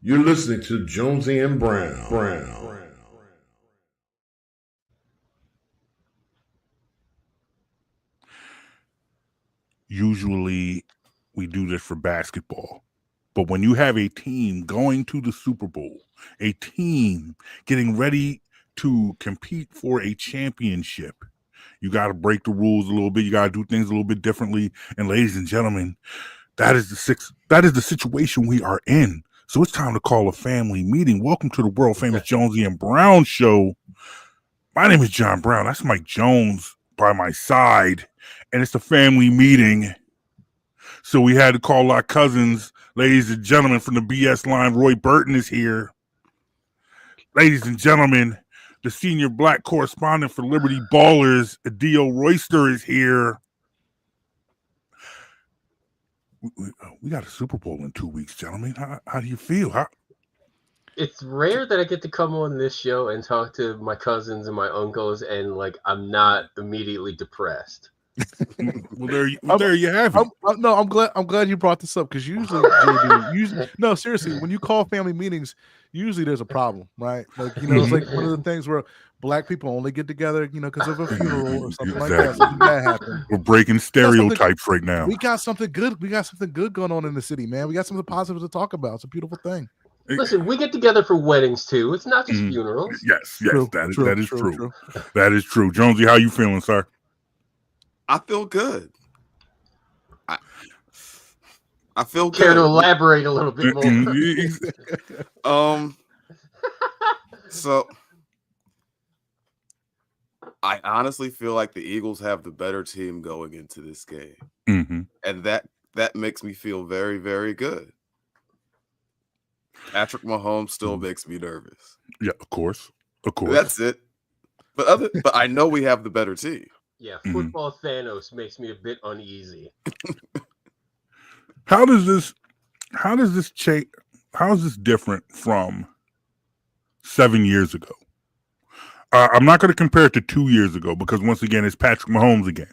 You're listening to Jonesy and Brown. Usually we do this for basketball. But when you have a team going to the Super Bowl, a team getting ready to compete for a championship, you got to break the rules a little bit. You got to do things a little bit differently. And ladies and gentlemen, that is the situation we are in. So it's time to call a family meeting. Welcome to the world famous Jonesy and Brown show. My name is John Brown. That's Mike Jones by my side. And it's a family meeting. So we had to call our cousins, ladies and gentlemen, from the BS line. Roy Burton is here. Ladies and gentlemen, the senior black correspondent for Liberty Ballers, Adio Royster, is here. We got a Super Bowl in 2 weeks, gentlemen. How do you feel? It's rare that I get to come on this show and talk to my cousins and my uncles, and I'm not immediately depressed. Well, there you have it. I'm glad you brought this up, because usually, JD, no, seriously, when you call family meetings, usually there's a problem, right? It's like one of the things where black people only get together, because of a funeral or something like that. Something bad happened. We're breaking stereotypes right now. We got something good. We got something good going on in the city, man. We got something positive to talk about. It's a beautiful thing. Listen, we get together for weddings too. It's not just funerals. Yes, that is true. That is true. Jonesy, how you feeling, sir? I feel good. I feel good. Care to elaborate a little bit more? So I honestly feel like the Eagles have the better team going into this game, and that makes me feel very, very good. Patrick Mahomes still makes me nervous. Yeah, of course. That's it. But I know we have the better team. Yeah, football Thanos makes me a bit uneasy. How is this different from 7 years ago? I'm not going to compare it to 2 years ago, because once again, it's Patrick Mahomes again.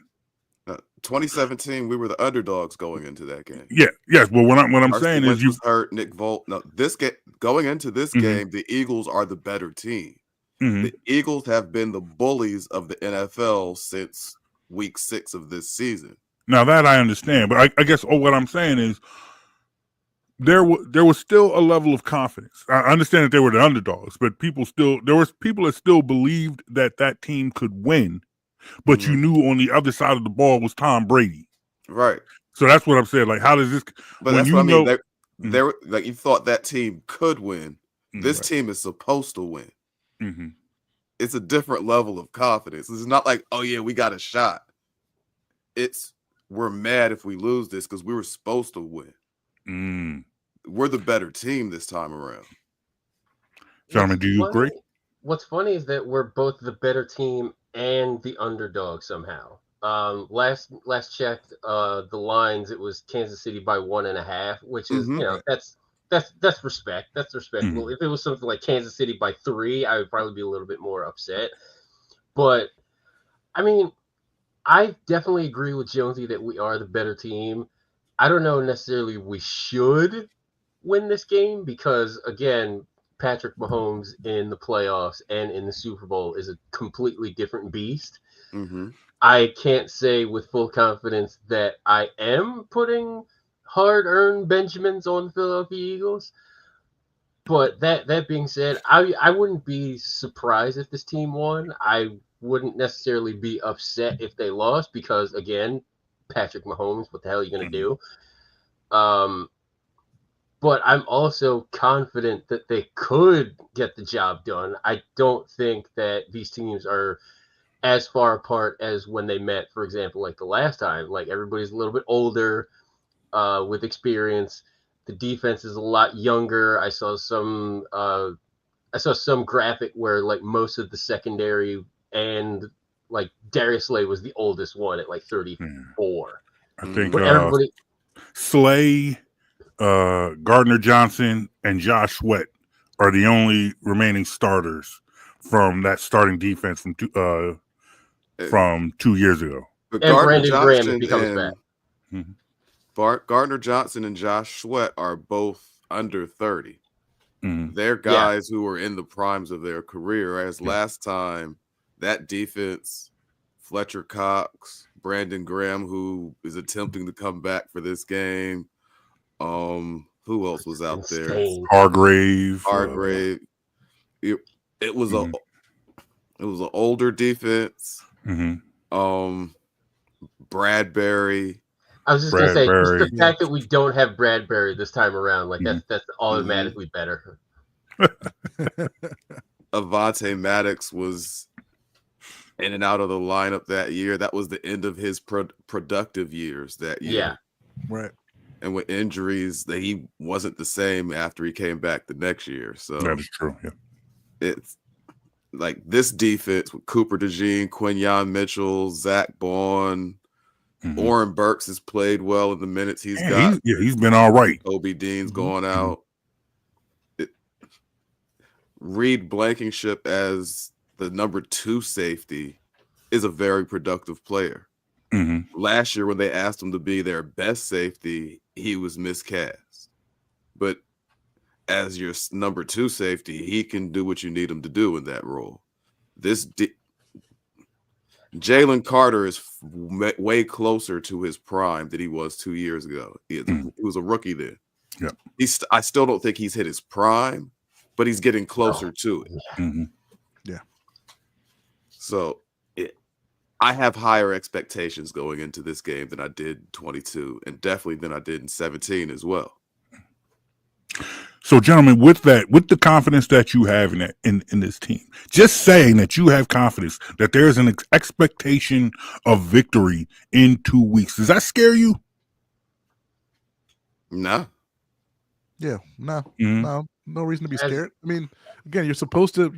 2017, we were the underdogs going into that game. Yeah, yes. Well, what I'm saying is, you hurt Nick Volt. No, this game going into this game, the Eagles are the better team. The Eagles have been the bullies of the NFL since week 6 of this season. Now that I understand, but I guess what I'm saying is there was still a level of confidence. I understand that they were the underdogs, but there was people that still believed that team could win, but you knew on the other side of the ball was Tom Brady. Right. So that's what I'm saying. Like, how does this? But that's what I mean. Like, you thought that team could win. This team is supposed to win. It's a different level of confidence. It's not like, oh yeah, we got a shot. It's, we're mad if we lose this because we were supposed to win. We're the better team this time around. Gentlemen, do you agree? What's funny is that we're both the better team and the underdog somehow. Last checked, the lines, it was Kansas City by 1.5, which is that's respect. That's respectable. If it was something like Kansas City by 3, I would probably be a little bit more upset. But I mean, I definitely agree with Jonesy that we are the better team. I don't know necessarily we should win this game, because again, Patrick Mahomes in the playoffs and in the Super Bowl is a completely different beast. I can't say with full confidence that I am putting hard-earned Benjamins on the Philadelphia Eagles. But that being said, I wouldn't be surprised if this team won. I wouldn't necessarily be upset if they lost, because again, Patrick Mahomes, what the hell are you going to do? But I'm also confident that they could get the job done. I don't think that these teams are as far apart as when they met, for example, like the last time. Like, everybody's a little bit older with experience. The defense is a lot younger. I saw some graphic where like most of the secondary and like Darius Slay was the oldest one at like 34. I think Slay, Gardner Johnson, and Josh Sweat are the only remaining starters from that starting defense from 2 years ago. And Brandon Graham, if he comes back. Gardner Johnson and Josh Sweat are both under 30. They're guys who are in the primes of their career. As last time, that defense, Fletcher Cox, Brandon Graham, who is attempting to come back for this game. Who else was out there? Hargrave. It was an older defense. Bradbury. I was just gonna say, just the fact that we don't have Bradbury this time around, like that's automatically better. Avonte Maddox was in and out of the lineup that year. That was the end of his productive years that year. Yeah, right. And with injuries, that he wasn't the same after he came back the next year. So that is true. Yeah, it's like this defense with Cooper DeJean, Quinyon Mitchell, Zach Bond. Oren Burks has played well in the minutes he's got. He's been all right. Obi Dean's going out. Reed Blankenship as the number 2 safety is a very productive player. Last year, when they asked him to be their best safety, he was miscast. But as your number 2 safety, he can do what you need him to do in that role. Jalen Carter is way closer to his prime than he was 2 years ago. He was a rookie then. Yeah, I still don't think he's hit his prime, but he's getting closer to it. Yeah. So I have higher expectations going into this game than I did in 22, and definitely than I did in 17 as well. So, gentlemen, with the confidence that you have in this team, just saying that you have confidence that there's an expectation of victory in 2 weeks, does that scare you? No. Yeah, no reason to be scared. I mean, again, you're supposed to,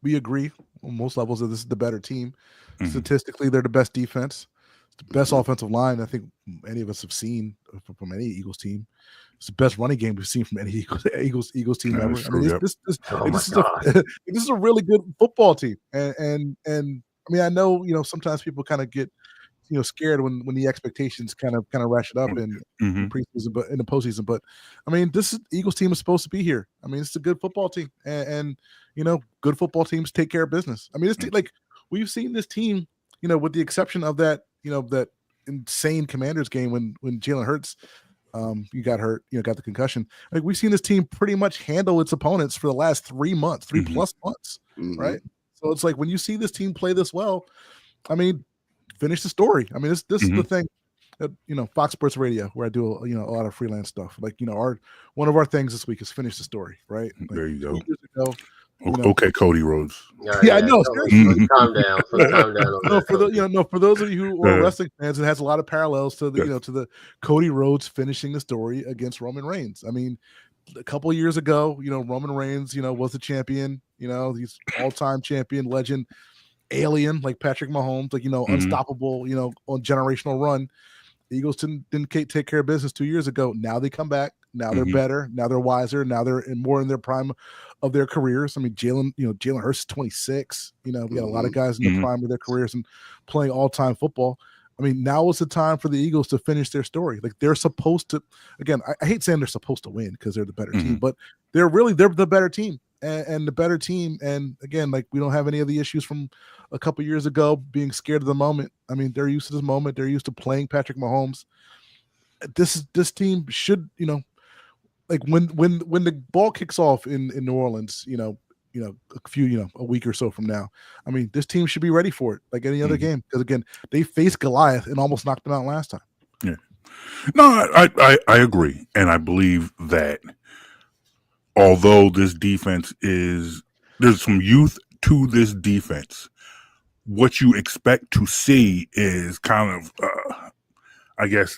we agree on most levels that this is the better team. Statistically, they're the best defense, the best offensive line I think any of us have seen from any Eagles team. It's the best running game we've seen from any Eagles team ever. I mean, this is a really good football team, and I mean, I know sometimes people kind of get scared when the expectations kind of ratchet up in the preseason, but in the postseason. But I mean, Eagles team is supposed to be here. I mean, it's a good football team, and good football teams take care of business. I mean, it's like we've seen this team, with the exception of that, that insane Commanders game when Jalen Hurts. You got hurt, got the concussion. Like we've seen this team pretty much handle its opponents for the last 3 months, 3+ months, right? So it's like when you see this team play this well, I mean, finish the story. I mean, this is the thing that Fox Sports Radio, where I do a lot of freelance stuff. Like one of our things this week is finish the story, right? Like, there you go. 2 years ago, Okay, Cody Rhodes. Yeah, I know. Calm down. For those of you who are wrestling fans, it has a lot of parallels to the to the Cody Rhodes finishing the story against Roman Reigns. I mean, a couple of years ago, Roman Reigns, was the champion. He's all-time champion, legend, alien like Patrick Mahomes, like unstoppable. On generational run. The Eagles didn't take care of business 2 years ago. Now they come back. Now they're better. Now they're wiser. Now they're more in their prime of their careers. I mean, Jalen Hurts is 26. We got a lot of guys in the prime of their careers and playing all-time football. I mean, now is the time for the Eagles to finish their story. Like they're supposed to. Again, I hate saying they're supposed to win because they're the better team, but they're the better team and the better team. And again, like we don't have any of the issues from a couple years ago being scared of the moment. I mean, they're used to this moment. They're used to playing Patrick Mahomes. This team should, like when the ball kicks off in New Orleans, a week or so from now, I mean, this team should be ready for it, like any other game. Because again, they faced Goliath and almost knocked them out last time. Yeah, no, I agree, and I believe that although this defense there's some youth to this defense, what you expect to see is kind of, I guess,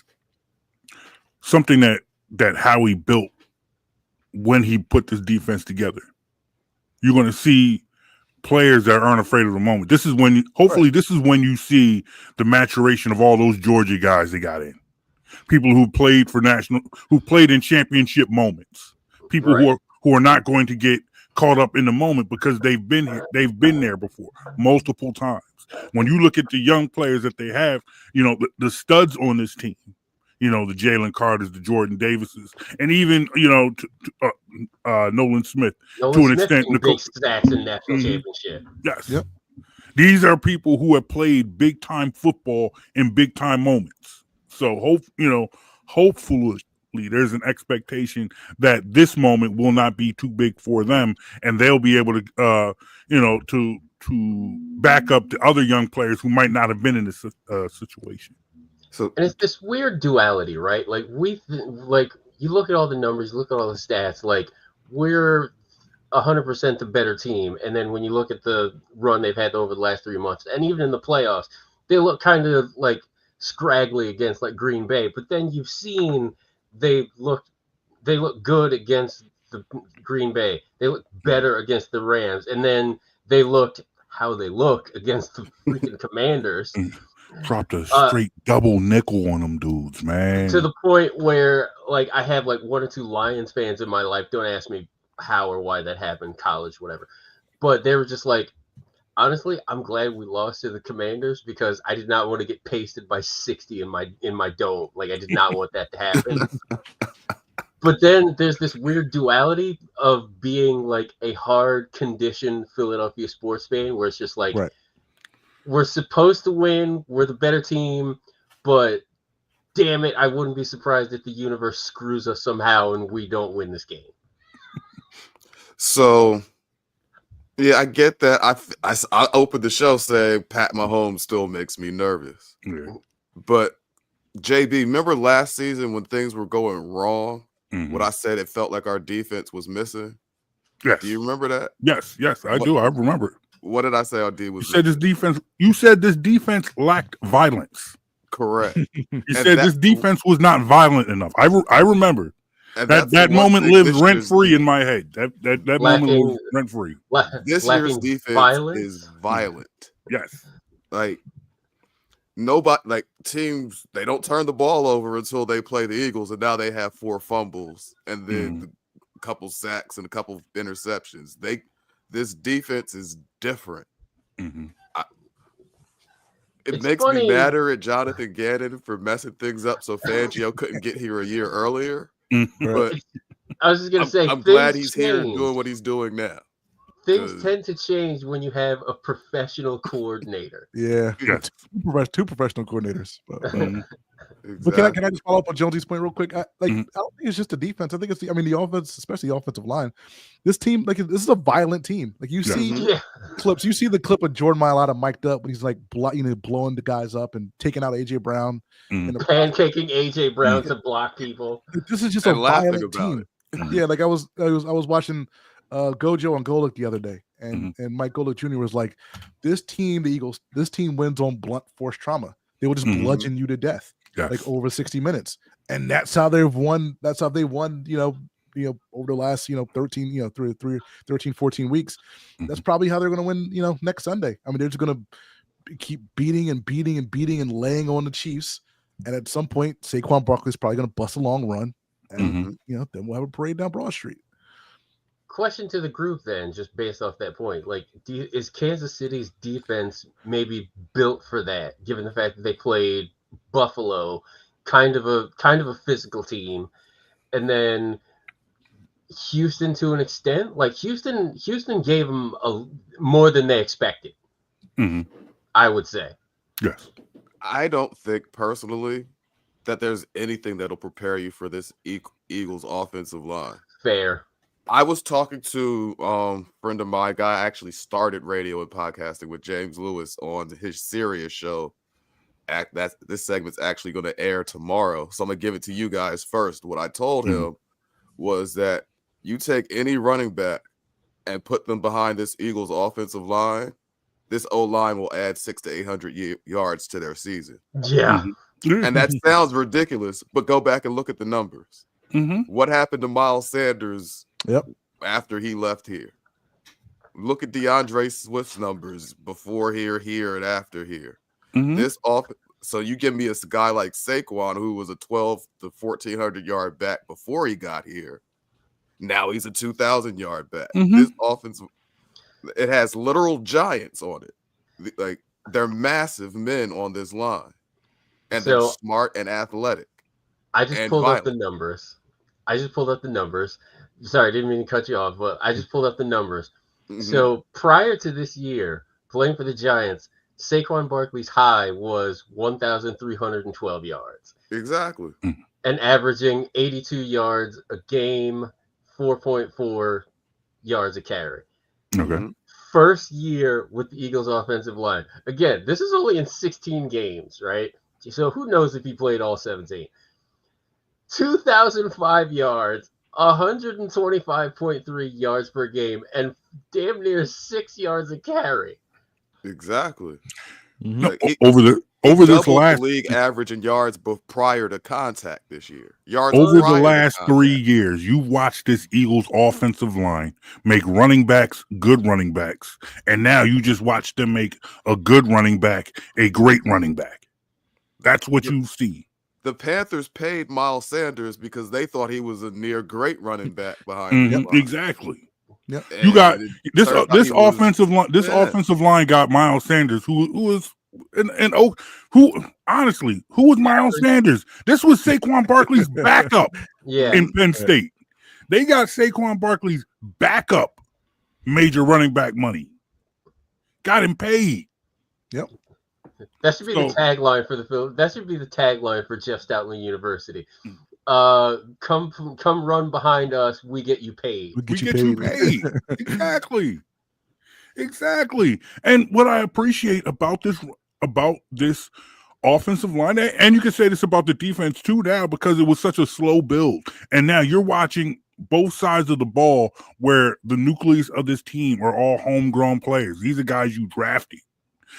something that Howie built when he put this defense together. You're going to see players that aren't afraid of the moment. This is when, this is when you see the maturation of all those Georgia guys they got in. People who played who played in championship moments. People who are not going to get caught up in the moment because they've been here. They've been there before multiple times. When you look at the young players that they have, the studs on this team, the Jalen Carters, the Jordan Davises, and even Nolan Smith to an extent. Big stats in national championship. Yes. Yep. These are people who have played big time football in big time moments. So hopefully there's an expectation that this moment will not be too big for them, and they'll be able to to back up the other young players who might not have been in this situation. And it's this weird duality, right? Like you look at all the numbers, you look at all the stats, like we're 100% the better team. And then when you look at the run they've had over the last 3 months, and even in the playoffs, they look kind of like scraggly against like Green Bay. But then you've seen they look good against the Green Bay. They look better against the Rams, and then they looked how they look against the freaking Commanders. Dropped a straight double nickel on them dudes, man. To the point where, like, I have like 1 or 2 Lions fans in my life. Don't ask me how or why that happened, college, whatever. But they were just like, honestly, I'm glad we lost to the Commanders because I did not want to get pasted by 60 in my dome. Like, I did not want that to happen. But then there's this weird duality of being like a hard conditioned Philadelphia sports fan where it's just like, we're supposed to win, we're the better team, but damn it, I wouldn't be surprised if the universe screws us somehow and we don't win this game. So, yeah, I get that. I opened the show saying Pat Mahomes still makes me nervous. Yeah. But, JB, remember last season when things were going wrong? What I said, it felt like our defense was missing? Yes. Do you remember that? Yes, I do. I remember it. What did I say our D was? You said this defense lacked violence. Correct. You said this defense was not violent enough. I remember. That moment lives rent free in my head. That moment lives rent free. This year's defense is violent. Yes. Like nobody, like teams, they don't turn the ball over until they play the Eagles, and now they have 4 fumbles and then a couple sacks and a couple interceptions. This defense is different. It makes me madder at Jonathan Gannon for messing things up so Fangio couldn't get here a year earlier. But I was just gonna say, I'm glad he's here and doing what he's doing now. Things tend to change when you have a professional coordinator. Yeah, two professional coordinators. But can I just follow up on Jonesy's point real quick? I don't think it's just the defense. I think it's the offense, especially the offensive line. This team, like, this is a violent team. Like, you see clips. You see the clip of Jordan Mailata mic'd up when he's like blowing the guys up and taking out AJ Brown, and pancaking AJ Brown to block people. This is just a violent team. Yeah, like I was watching Gojo and Golick the other day, and Mike Golick Jr. was like, "This team, the Eagles, this team wins on blunt force trauma. They will just bludgeon you to death." Yes. Like over 60 minutes, and that's how they've won. That's how they won. Over the last 13, 14 weeks. That's probably how they're going to win. Next Sunday. I mean, they're just going to keep beating and laying on the Chiefs. And at some point, Saquon Barkley's probably going to bust a long run, and then we'll have a parade down Broad Street. Question to the group then, just based off that point, like, is Kansas City's defense maybe built for that, given the fact that they played Buffalo, kind of a physical team, and then Houston to an extent? Like, Houston gave them more than they expected. I would say. Yes. I don't think personally that there's anything that'll prepare you for this Eagles offensive line. Fair. I was talking to a friend of mine, guy actually started radio and podcasting with James Lewis on his Sirius show. This segment's actually going to air tomorrow, so I'm going to give it to you guys first. What I told him was that you take any running back and put them behind this Eagles offensive line, this O-line will add 600 to 800 yards to their season. Yeah. And that sounds ridiculous, but go back and look at the numbers. What happened to Miles Sanders after he left here? Look at DeAndre Swift's numbers before here, and after here. So you give me a guy like Saquon, who was a 12 to 1,400 yard back before he got here. Now he's a 2,000 yard back. This offense, it has literal giants on it. Like, they're massive men on this line, and they're smart and athletic. I just and pulled up the violent. numbers. Sorry, I didn't mean to cut you off, but I just pulled up the numbers. Mhm. So prior to this year, playing for the Giants, Saquon Barkley's high was 1,312 yards Exactly. and averaging 82 yards a game, 4.4 yards a carry. Okay. Mhm. First year with the Eagles offensive line. Again, this is only in 16 games, right? So who knows if he played all 17. 2,005 yards, 125.3 yards per game, and damn near 6 yards a carry. Exactly. Mhm. Like he Over this doubled the last league average in yards prior to contact this year. Yards over the prior to last contact. 3 years, you've watched this Eagles offensive line make running backs good running backs, and now you just watch them make a good running back a great running back. That's what you see. The Panthers paid Miles Sanders because they thought he was a near great running back behind the line. Exactly. Yep. You got And it this turns out this he was- offensive line. This yeah. offensive line got Miles Sanders, who was who honestly, who was Miles Sanders? This was Saquon Barkley's backup Yeah. in Penn State. They got Saquon Barkley's backup major running back money. Got him paid. Yep. That should be the So- tagline for the film. That should be the tagline for Jeff Stoutland University. Come run behind us. We get you paid. We get you paid. Exactly. And what I appreciate about this offensive line, and you can say this about the defense too now, because it was such a slow build. And now you're watching both sides of the ball where the nucleus of this team are all homegrown players. These are guys you drafted,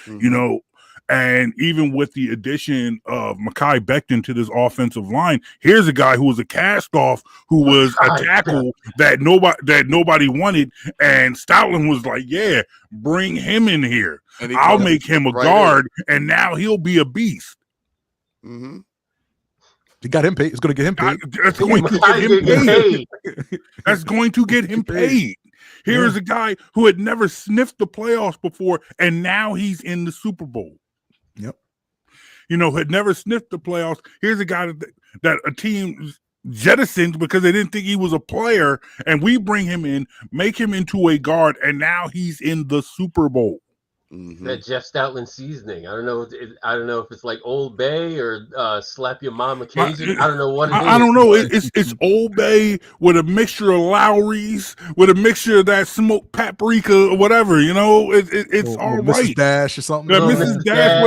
you know. And even with the addition of Mekhi Becton to this offensive line, here's a guy who was a cast-off, who was a tackle that nobody wanted, and Stoutland was like, "Yeah, bring him in here. And I'll make him a guard, and now he'll be a beast." Mm-hmm. He got him paid. It's going to get him paid. That's going to get him paid. That's going to get him paid. Here's a guy who had never sniffed the playoffs before, and now he's in the Super Bowl. Yep. You know, had never sniffed the playoffs. Here's a guy that a team jettisoned because they didn't think he was a player, and we bring him in, make him into a guard, and now he's in the Super Bowl. That Jeff Stoutland seasoning. I don't know. I don't know if it's like Old Bay or slap your mom occasion. I don't know what it is. I don't know. It's Old Bay with a mixture of Lowry's, with a mixture of that smoked paprika or whatever. You know, it's all Mrs. right. Dash or something. Yeah, Mrs. Dash,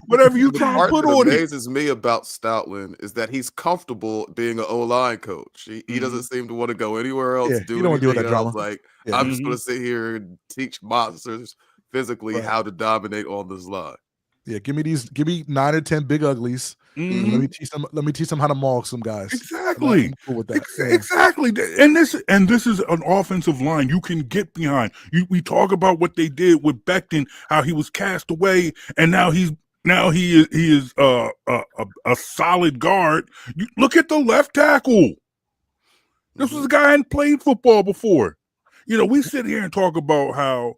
whatever you trying to put on on it. What it. amazes me about Stoutland is that he's comfortable being an O-line coach. He doesn't seem to want to go anywhere else. You don't want to deal with that drama. Like I'm just going to sit here and teach monsters physically how to dominate on this line. Yeah, give me 9 or 10 big uglies. And let me teach them how to maul some guys. Exactly. I'm cool with that. Exactly. And this is an offensive line you can get behind. We talk about what they did with Becton, how he was cast away, and now he is a solid guard. You look at the left tackle. This was a guy who hadn't played football before. You know, we sit here and talk about how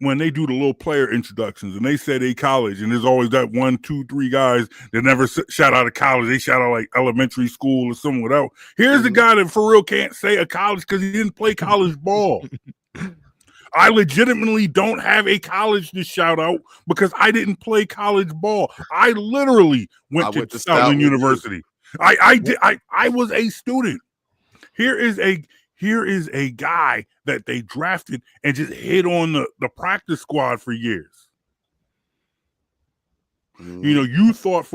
when they do the little player introductions and they say they college, and there's always that 1, 2, 3 guys that never shout out of college. They shout out like elementary school or somewhere else. Here's the guy that for real can't say a college because he didn't play college ball. I legitimately don't have a college to shout out because I didn't play college ball. I literally went to Stoutland University. I was a student. Here is a guy that they drafted and just hid on the practice squad for years. You know, you thought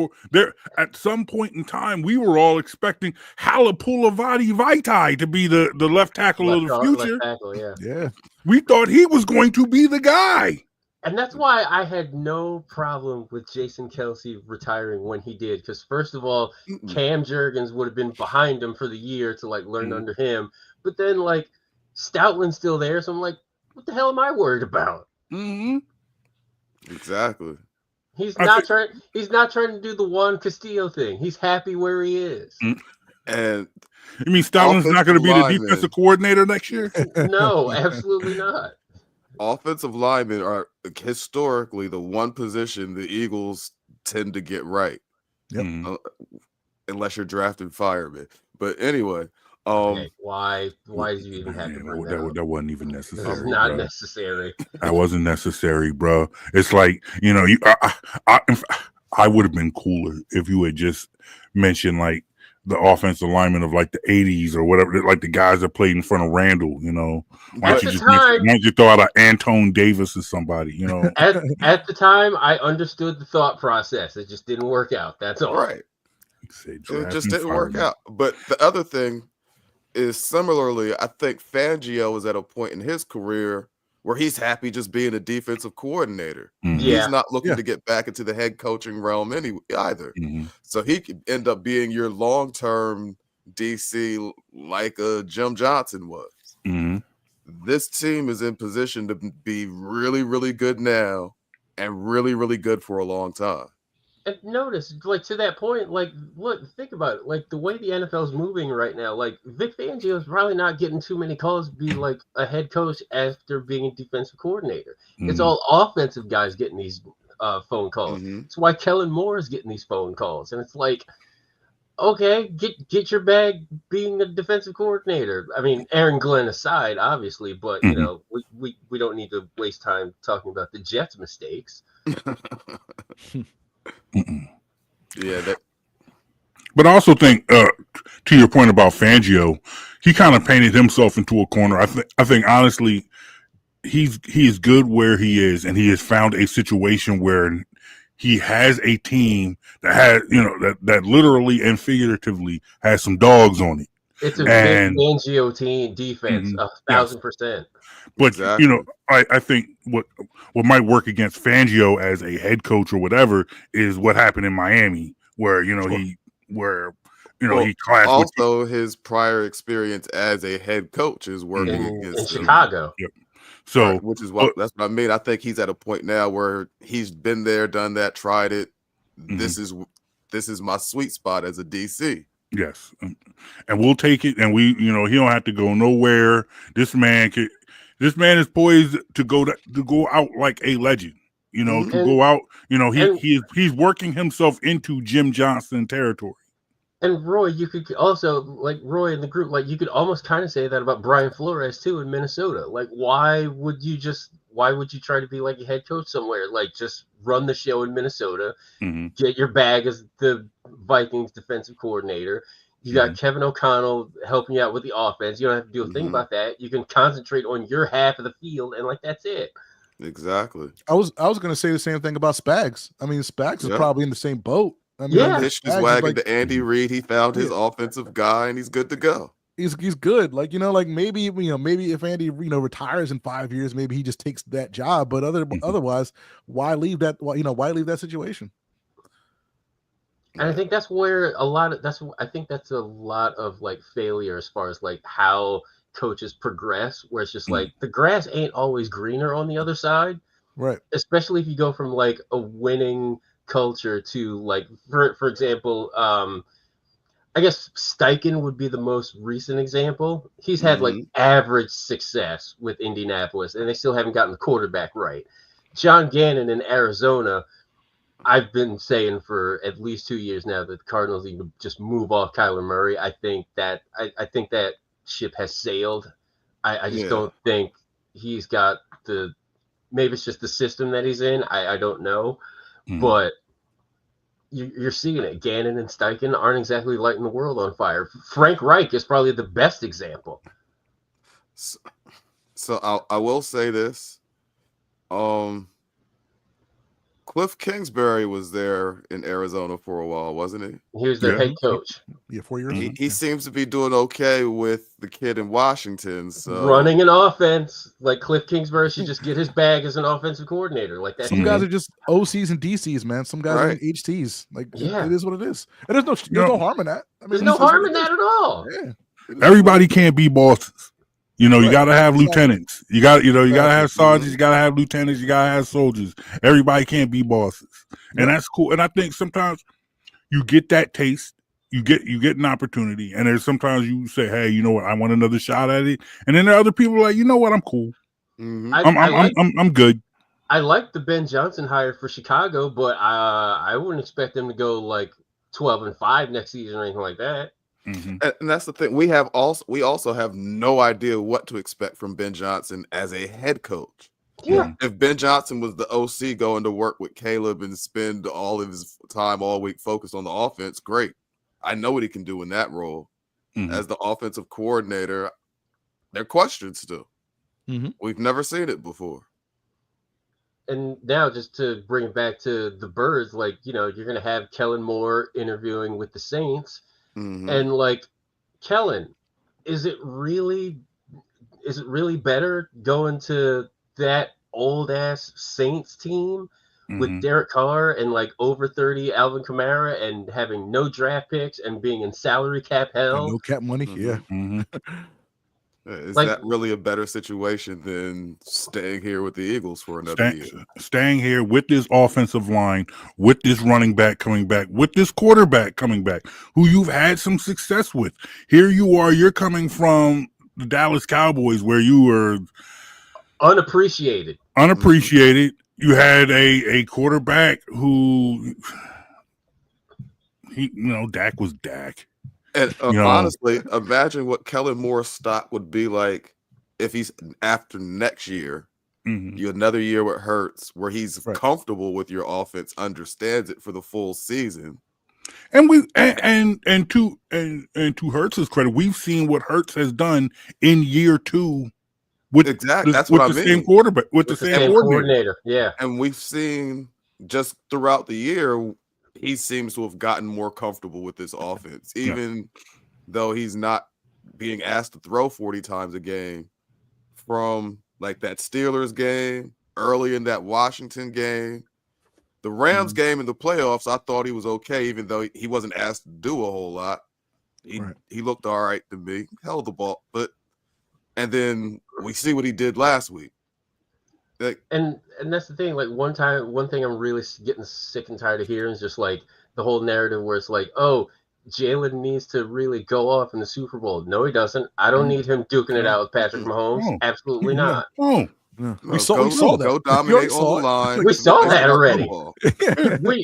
at some point in time, we were all expecting Halapulavati Vaitai to be the left tackle of the future. Left tackle, yeah. We thought he was going to be the guy. And that's why I had no problem with Jason Kelce retiring when he did. Because first of all, Cam Jurgens would have been behind him for the year to like learn under him. But then like Stoutland's still there. So I'm like, what the hell am I worried about? Exactly. He's not trying to do the Juan Castillo thing. He's happy where he is. And you mean Stoutland's not going to be the defensive coordinator next year? No, absolutely not. Offensive linemen are historically the one position the Eagles tend to get right. Yep. unless you're drafting firemen. But anyway, Okay, why did you even have to bring that up? That wasn't even This necessary. is not bro. necessary. That wasn't necessary, bro. It's like, I would have been cooler if you had just mentioned like the offensive lineman of like the 80s or whatever, like the guys that played in front of Randall, Why don't you throw out an Antone Davis or somebody, At the time, I understood the thought process. It just didn't work out. That's all. Right. It just didn't work out. But the other thing is, similarly, I think Fangio is at a point in his career where he's happy just being a defensive coordinator. Mhm. Yeah. He's not looking to get back into the head coaching realm either. Mhm. So he could end up being your long-term DC like Jim Johnson was. Mhm. This team is in position to be really, really good now and really, really good for a long time. And notice, like, to that point, like, look, think about it. Like, the way the NFL is moving right now, like, Vic Fangio is probably not getting too many calls to be, like, a head coach after being a defensive coordinator. It's all offensive guys getting these phone calls. That's why Kellen Moore is getting these phone calls. And it's like, okay, get your bag being a defensive coordinator. I mean, Aaron Glenn aside, obviously, but, you know, we don't need to waste time talking about the Jets' mistakes. Yeah, but I also think, to your point about Fangio, he kind of painted himself into a corner. I think honestly, he is good where he is, and he has found a situation where he has a team that has, that literally and figuratively has some dogs on it. It's a big Fangio team defense, 1,000%. But exactly. I think what might work against Fangio as a head coach or whatever is what happened in Miami, where he clashed also with his prior experience as a head coach is working against in Chicago. Yep. So which is that's what I mean. I think he's at a point now where he's been there, done that, tried it. This is my sweet spot as a DC. Yes, and we'll take it. And he don't have to go nowhere. This man is poised to go out like a legend. Go out. He's working himself into Jim Johnson territory. And Roy, you could also, like Roy in the group, like you could almost kind of say that about Brian Flores too in Minnesota. Like, why would you try to be like a head coach somewhere? Like, just run the show in Minnesota, get your bag as the Vikings defensive coordinator. You got Kevin O'Connell helping you out with the offense. You don't have to do a thing about that. You can concentrate on your half of the field, and like that's it. Exactly. I was going to say the same thing about Spags. I mean, Spags is probably in the same boat. I mean, yeah, hitched his wagon to Andy Reid. He found his offensive guy, and he's good to go. He's good. Like, maybe if Andy retires in 5 years, maybe he just takes that job. But otherwise, why leave that? Why leave that situation? And I think that's where I think that's a lot of like failure as far as like how coaches progress, where it's just like the grass ain't always greener on the other side, right? Especially if you go from like a winning culture to like for example, I guess Steichen would be the most recent example. He's had like average success with Indianapolis, and they still haven't gotten the quarterback right. John Gannon in Arizona, I've been saying for at least 2 years now that the Cardinals need to just move off Kyler Murray. I think that ship has sailed. I just don't think he's got maybe it's just the system that he's in. I don't know, but you're seeing it. Gannon and Steichen aren't exactly lighting the world on fire. Frank Reich is probably the best example. So I will say this. Cliff Kingsbury was there in Arizona for a while, wasn't he? He was their head coach. Yeah, 4 years. He seems to be doing okay with the kid in Washington. So running an offense, like Cliff Kingsbury should just get his bag as an offensive coordinator. Like that. Some guys are just OCs and DCs, man. Some guys are HTs. Like it is what it is. And there's no harm in that. I mean, there's no harm in that at all. Yeah. Everybody can't be bosses. You got to have lieutenants. You got to have sergeants. You got to have lieutenants. You got to have soldiers. Everybody can't be bosses, and that's cool. And I think sometimes you get that taste. You get an opportunity, and there's sometimes you say, "Hey, you know what? I want another shot at it." And then there are other people like, "You know what? I'm cool. I'm good." I like the Ben Johnson hire for Chicago, but I wouldn't expect them to go like 12-5 next season or anything like that. Mhm. And that's the thing. We also have no idea what to expect from Ben Johnson as a head coach. Yeah. If Ben Johnson was the OC going to work with Caleb and spend all of his time all week focused on the offense, great. I know what he can do in that role. Mhm. As the offensive coordinator, there are questions still. Mhm. We've never seen it before. And now, just to bring it back to the Birds, like, you're going to have Kellen Moore interviewing with the Saints. Mhm. And, like, Kellen, is it really better going to that old-ass Saints team with Mhm. Derek Carr and, like, over 30 Alvin Kamara and having no draft picks and being in salary cap And hell? no cap money. Yeah. Mhm. Is Like- that really a better situation than staying here with the Eagles for another year? Staying here with this offensive line, with this running back coming back, with this quarterback coming back, who you've had some success with. Here you are, you're coming from the Dallas Cowboys where you were Unappreciated. You had a quarterback who, Dak was Dak. And You know. honestly, imagine what Kellen Moore's stock would be like if he's after next year. Mhm. You another year with Hurts, where he's Right. comfortable with your offense, understands it for the full season. And to Hurts's credit, we've seen what Hurts has done in year 2 with Exactly, that's with what the I mean. same quarterback, with the The same same coordinator. coordinator. Yeah. And we've seen just throughout the year, he seems to have gotten more comfortable with this offense, even though he's not being asked to throw 40 times a game. From like that Steelers game, early in that Washington game, the Rams game in the playoffs, I thought he was okay, even though he wasn't asked to do a whole lot. He looked all right to me, held the ball, and then we see what he did last week. Like, And that's the thing. Like, one thing I'm really getting sick and tired of hearing is just like the whole narrative where it's like, oh, Jalen needs to really go off in the Super Bowl. No, he doesn't. I don't need him duking it out with Patrick Mahomes. No. Absolutely not. Oh, We saw that. Go We already dominate saw on the it. line. We saw Play that smart already. football.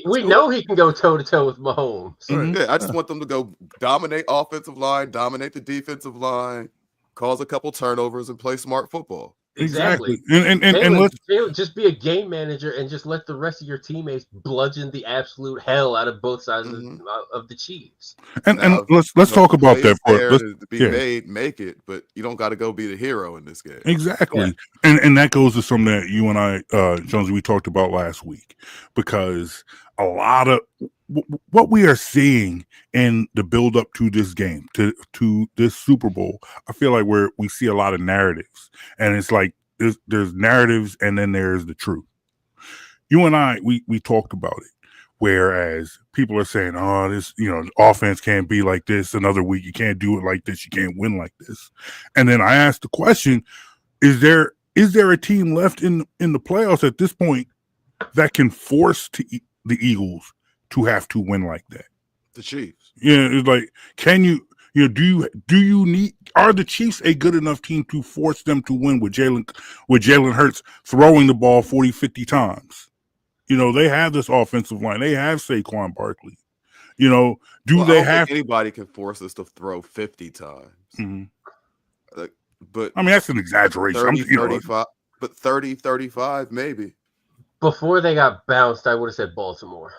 We know he can go toe to toe with Mahomes. Yeah, I just want them to go dominate offensive line, dominate the defensive line, cause a couple turnovers, and play smart football. exactly. And let's Jalen, just be a game manager and just let the rest of your teammates bludgeon the absolute hell out of both sides of the Chiefs. and Now, let's talk about that part. There Let's, to be made, make it, but you don't got to go be the hero in this game. Exactly. And that goes to something that you and I, Jonesy, we talked about last week, because a lot of what we are seeing in the build up to this game, to this Super Bowl, I feel like we see a lot of narratives, and it's like there's narratives and then there's the truth. You and I, we talked about it. Whereas people are saying, oh, this, offense can't be like this another week. You can't do it like this. You can't win like this. And then I asked the question, is there a team left in the playoffs at this point that can force the Eagles to have to win like that? The Chiefs. Yeah, it's like, can you, are the Chiefs a good enough team to force them to win with Jalen Hurts throwing the ball 40, 50 times? They have this offensive line. They have Saquon Barkley. I don't think anybody can force us to throw 50 times. Mm-hmm. But I mean, that's an exaggeration. 30, 35, but 30, 35, maybe. Before they got bounced, I would have said Baltimore.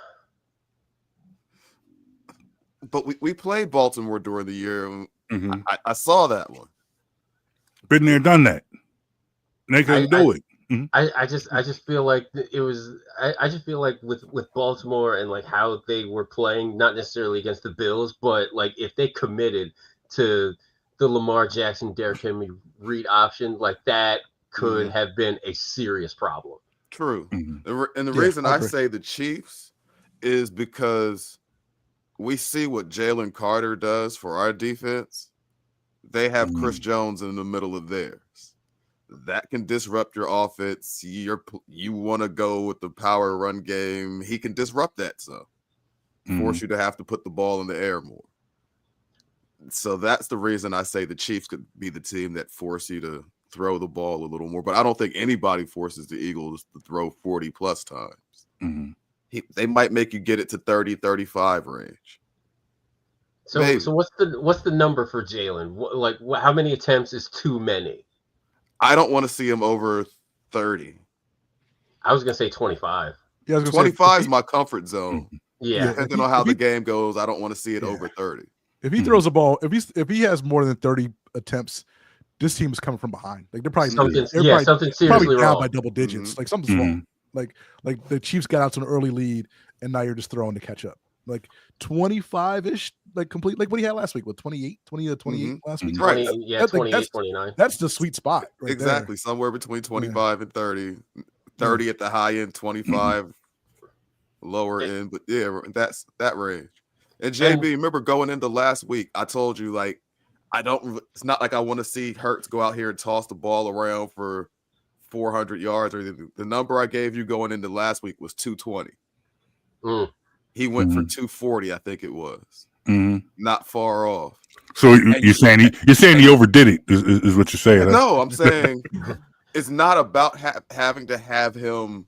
But we played Baltimore during the year. Mm-hmm. I saw that one. Been there, done that. They couldn't do it. Mm-hmm. I just feel like it was. I just feel like with Baltimore and like how they were playing, not necessarily against the Bills, but like if they committed to the Lamar Jackson, Derrick Henry read option, like that could have been a serious problem. True. Mm-hmm. And the reason I say the Chiefs is because we see what Jalen Carter does for our defense. They have Chris Jones in the middle of theirs. That can disrupt your offense. You want to go with the power run game. He can disrupt that, force you to have to put the ball in the air more. So that's the reason I say the Chiefs could be the team that force you to throw the ball a little more. But I don't think anybody forces the Eagles to throw 40 plus times. Mm-hmm. they might make you get it to 30, 35 range. So what's the number for Jalen? How many attempts is too many? I don't want to see him over 30. I was gonna say 25. Yeah, 25 is my comfort zone. Yeah. Depending on how the game goes, I don't want to see it over 30. If he throws a ball, if he has more than 30 attempts, this team is coming from behind. Like they're probably something seriously probably down wrong by double digits. Like something's wrong. Like the Chiefs got out to an early lead, and now you're just throwing to catch up. Like 25-ish, like complete, like what he had last week with 28 last week. Right. 28, 29. That's the sweet spot. Right exactly. There. Somewhere between 25 and 30. 30 at the high end, 25 lower end. But yeah, that's that range. And JB, remember going into last week, I told you, like, it's not like I want to see Hurts go out here and toss the ball around for 400 yards or anything. The number I gave you going into last week was 220. He went for 240, I think it was. Not far off. So you're saying he overdid it, is what you're saying? No, I'm saying it's not about having to have him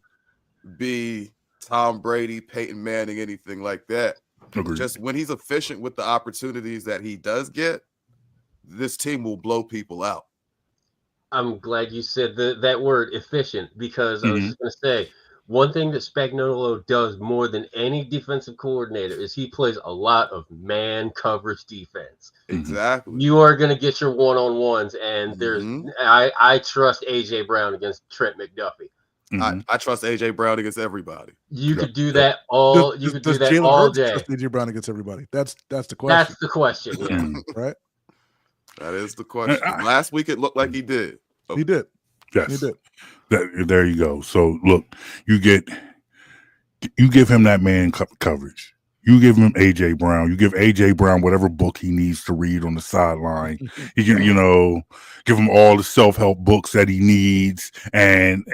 be Tom Brady, Peyton Manning, anything like that. Agreed. Just when he's efficient with the opportunities that he does get, this team will blow people out. I'm glad you said that word efficient, because I was just going to say, one thing that Spagnuolo does more than any defensive coordinator is he plays a lot of man coverage defense. Exactly. You are going to get your one-on-ones, and I trust A.J. Brown against Trent McDuffie. I trust A.J. Brown against everybody. You could do that all. You could do that all day. Trust A.J. Brown against everybody. That's the question. That's the question. Yeah. Right. That is the question. Last week it looked like he did. He did. Yes. He did. There you go. So look, you give him that man coverage. You give him AJ Brown. You give AJ Brown whatever book he needs to read on the sideline. You can, give him all the self-help books that he needs, and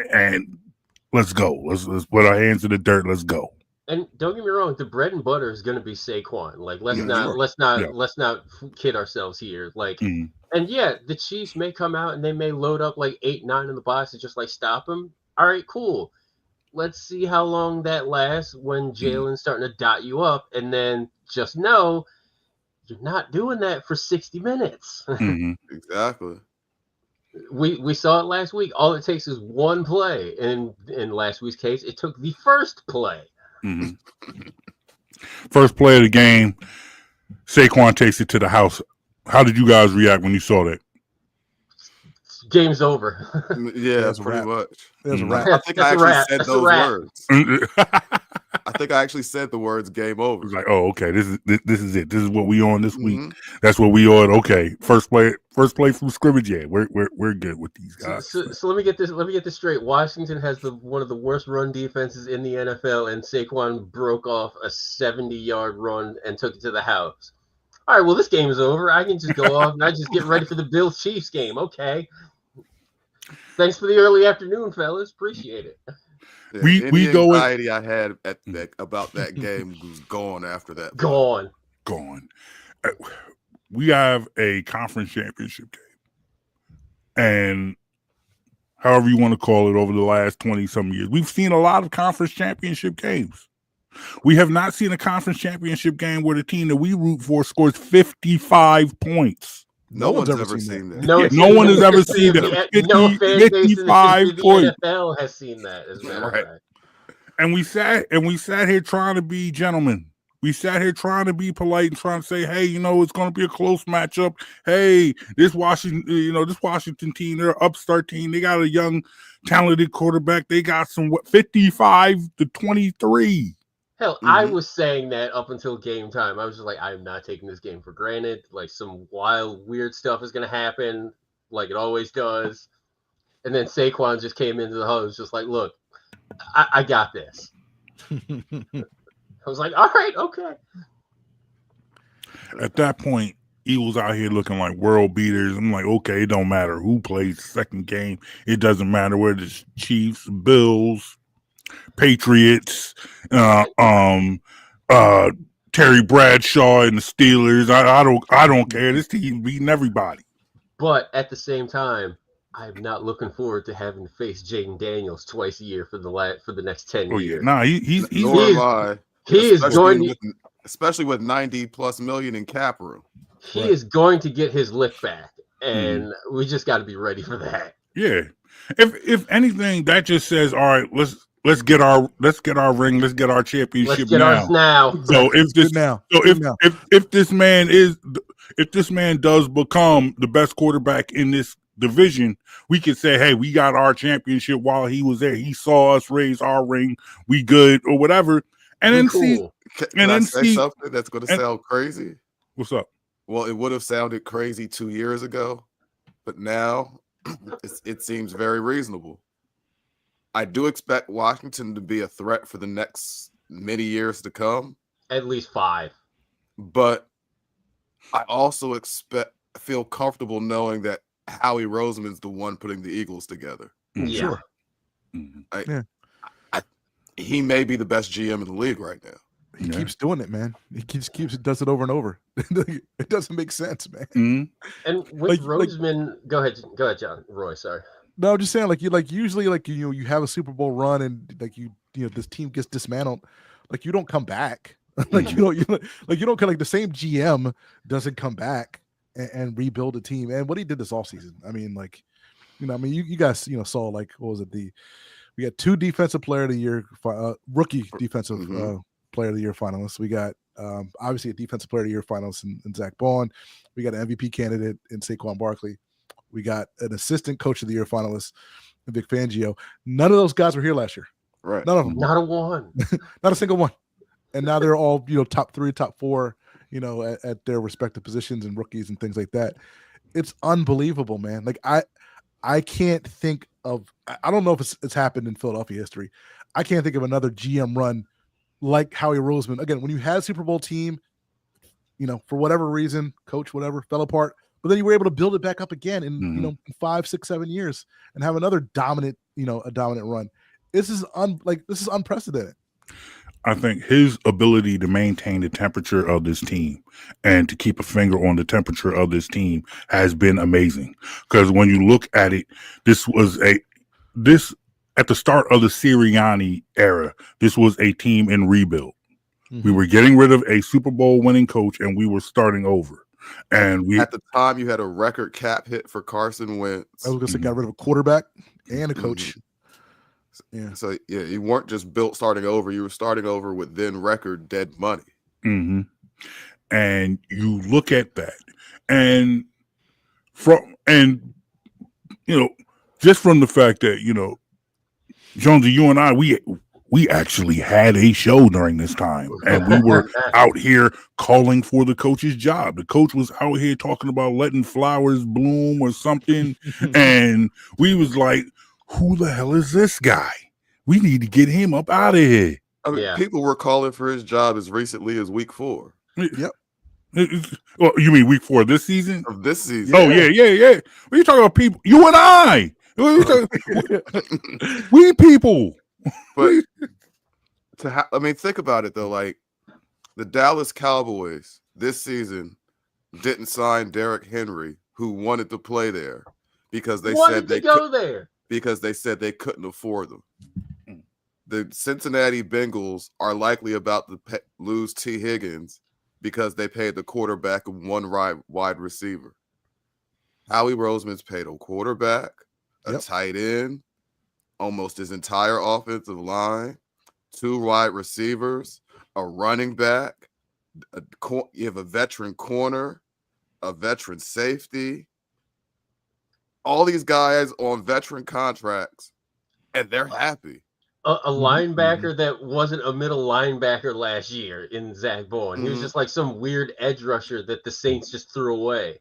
let's go. Let's put our hands in the dirt. Let's go. And don't get me wrong, the bread and butter is going to be Saquon. Like, let's not kid ourselves here. Like, and the Chiefs may come out and they may load up like 8, 9 in the box and just like stop him. All right, cool. Let's see how long that lasts when Jalen's starting to dot you up, and then just know you're not doing that for 60 minutes. Exactly. We saw it last week. All it takes is one play, and in last week's case, it took the first play. First play of the game, Saquon takes it to the house. How did you guys react when you saw that? Game's over. Yeah, pretty much. There's a wrap. I think I actually said those words. I think I actually said the words "game over." It's like, oh, okay, this is it. This is what we on this week. That's what we on. Okay, first play from scrimmage. Yeah, we're good with these guys. So let me get this straight. Washington has one of the worst run defenses in the NFL, and Saquon broke off a 70-yard run and took it to the house. All right, well, this game is over. I can just go off and I just get ready for the Bills-Chiefs game. Okay. Thanks for the early afternoon, fellas. Appreciate it. Yeah, we go. Anxiety I had about that game was gone after that. Gone. We have a conference championship game, and however you want to call it, over the last 20-some years, we've seen a lot of conference championship games. We have not seen a conference championship game where the team that we root for scores 55 points. No one's ever seen that. No one has ever seen that. 55 points. The NFL has seen that, as a matter of fact. And we sat here trying to be gentlemen. We sat here trying to be polite and trying to say, hey, it's going to be a close matchup. Hey, this Washington team, they're an upstart team. They got a young, talented quarterback. They got 55-23. Hell, I was saying that up until game time. I was just like, I'm not taking this game for granted. Like, some wild, weird stuff is going to happen, like it always does. And then Saquon just came into the house, just like, look, I got this. I was like, all right, okay. At that point, Eagles out here looking like world beaters. I'm like, okay, it don't matter who plays the second game. It doesn't matter whether it's Chiefs, Bills, Patriots, Terry Bradshaw and the Steelers. I don't care. This team beating everybody. But at the same time, I'm not looking forward to having to face Jaden Daniels twice a year for the next 10 Oh yeah, years. nah, he's Nor He am is I. he is Especially going to especially with 90+ million in cap room. he is going to get his lick back, Mm-hmm. and we just got to be ready for that. Yeah. If anything, that just says, all right, let's get our ring, let's get our Let's championship get ours now. now. So if this Good now. so Good now. if this man does become the best quarterback in this division, we could say, hey, we got our championship while he was there. He saw us raise our ring, we good or whatever. And then Cool. Can I say something that's going to sound crazy? What's up? Well, it would have sounded crazy 2 years ago, but now it seems very reasonable. I do expect Washington to be a threat for the next many years to come, At least 5. but I also feel comfortable knowing that Howie Roseman's the one putting the Eagles together. Mm-hmm. Yeah. Sure. He may be the best GM in the league right now. He keeps doing it, man. He does it over and over. It doesn't make sense, man. Mm-hmm. And with Roseman, go ahead, John. Roy, sorry. No, I'm just saying, usually, you have a Super Bowl run and this team gets dismantled, you don't come back. You don't like the same GM doesn't come back and rebuild a team. And what he did this offseason, I mean, you guys saw what was it, we got 2 defensive player of the year rookie defensive player of the year finalists. We got obviously a defensive player of the year finalist in Zach Bond. We got an MVP candidate in Saquon Barkley. We got an assistant coach of the year finalist in Vic Fangio. None of those guys were here last year. Right. None of them. Not a one. Not a single one. And now they're all top 3, top 4, at their respective positions and rookies and things like that. It's unbelievable, man. Like I can't think of. I don't know if it's happened in Philadelphia history. I can't think of another GM run like Howie Roseman. Again, when you had a Super Bowl team, for whatever reason, coach, whatever, fell apart, but then you were able to build it back up again in 5, 6, 7 years and have another dominant, a dominant run. This is unprecedented. I think his ability to maintain the temperature of this team and to keep a finger on the temperature of this team has been amazing. Because when you look at it, this at the start of the Sirianni era, this was a team in rebuild. Mm-hmm. We were getting rid of a Super Bowl winning coach and we were starting over. And at the time you had a record cap hit for Carson Wentz. I was going to say got rid of a quarterback and a coach. Mm-hmm. Yeah. So you weren't just built starting over. You were starting over with then record dead money. Mm-hmm. And you look at that, and just from the fact that Jonesy, you and I, we actually had a show during this time, and we were out here calling for the coach's job. The coach was out here talking about letting flowers bloom or something, and we was like, who the hell is this guy? We need to get him up out of here. I mean, people were calling for his job as recently as week 4. Yep. Well, you mean week 4 this season? Of this season. Oh, yeah. What are you talking about, people? You and I. We people. But think about it, though. Like, the Dallas Cowboys this season didn't sign Derrick Henry, who wanted to play there because they said they go there. Because they said they couldn't afford them. The Cincinnati Bengals are likely about to lose T. Higgins because they paid the quarterback and 1 wide receiver. Howie Roseman's paid a quarterback, a tight end, almost his entire offensive line, 2 wide receivers, a running back. You have a veteran corner, a veteran safety. All these guys on veteran contracts, and they're happy. A linebacker that wasn't a middle linebacker last year in Zach Bowen. He was just like some weird edge rusher that the Saints just threw away.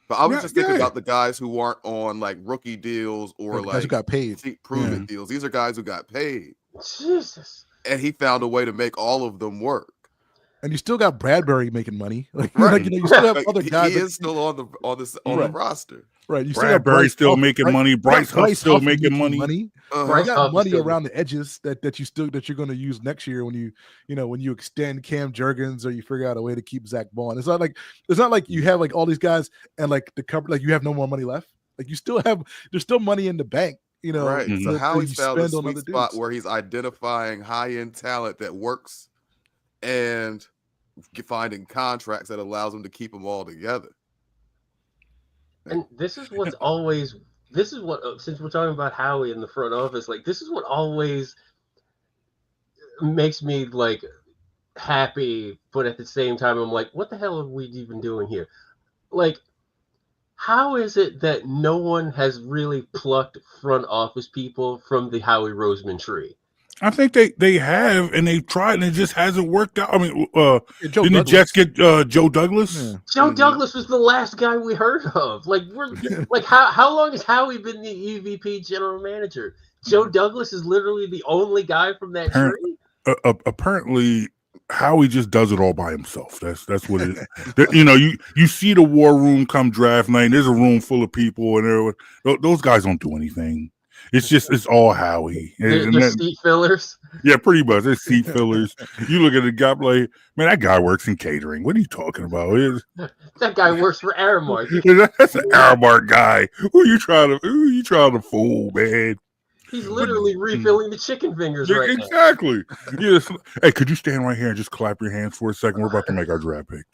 But I was just thinking about the guys who weren't on like rookie deals or like guys who got paid, prove-it deals. These are guys who got paid. Jesus. And he found a way to make all of them work. And you still got Bradbury making money. Right. You still have other guys. He is still on the roster. Right. You Bradbury still making money. Bryce Huff still making money. You got money around the edges that you're going to use next year when you extend Cam Jurgens or you figure out a way to keep Zach Bond. It's not like you have like all these guys and like the cover, like you have no more money left. Like there's still money in the bank, right. So that Howie's you found a spend on sweet other spot dudes. where he's identifying high-end talent that works and finding contracts that allows him to keep them all together. And this is what since we're talking about Howie in the front office, like this is what always makes me like happy, but at the same time I'm like, what the hell are we even doing here? Like, how is it that no one has really plucked front office people from the Howie Roseman tree? I think they have, and they've tried, and it just hasn't worked out. I mean, Joe didn't the Douglas. Jets get Joe Douglas? Yeah. Joe Douglas was the last guy we heard of. Like how long has Howie been the EVP general manager? Joe Douglas is literally the only guy from that tree. Apparently, Howie just does it all by himself. That's what it is. You see the war room come draft night, and there's a room full of people, and those guys don't do anything. It's all Howie. They're seat fillers. Yeah, pretty much. They're seat fillers. You look at the guy like, man, that guy works in catering. What are you talking about? That guy works for Aramark. That's an Aramark guy. Who are you trying to fool, man? He's literally refilling the chicken fingers right now. Exactly. Yes. Hey, could you stand right here and just clap your hands for a second? We're about to make our draft pick.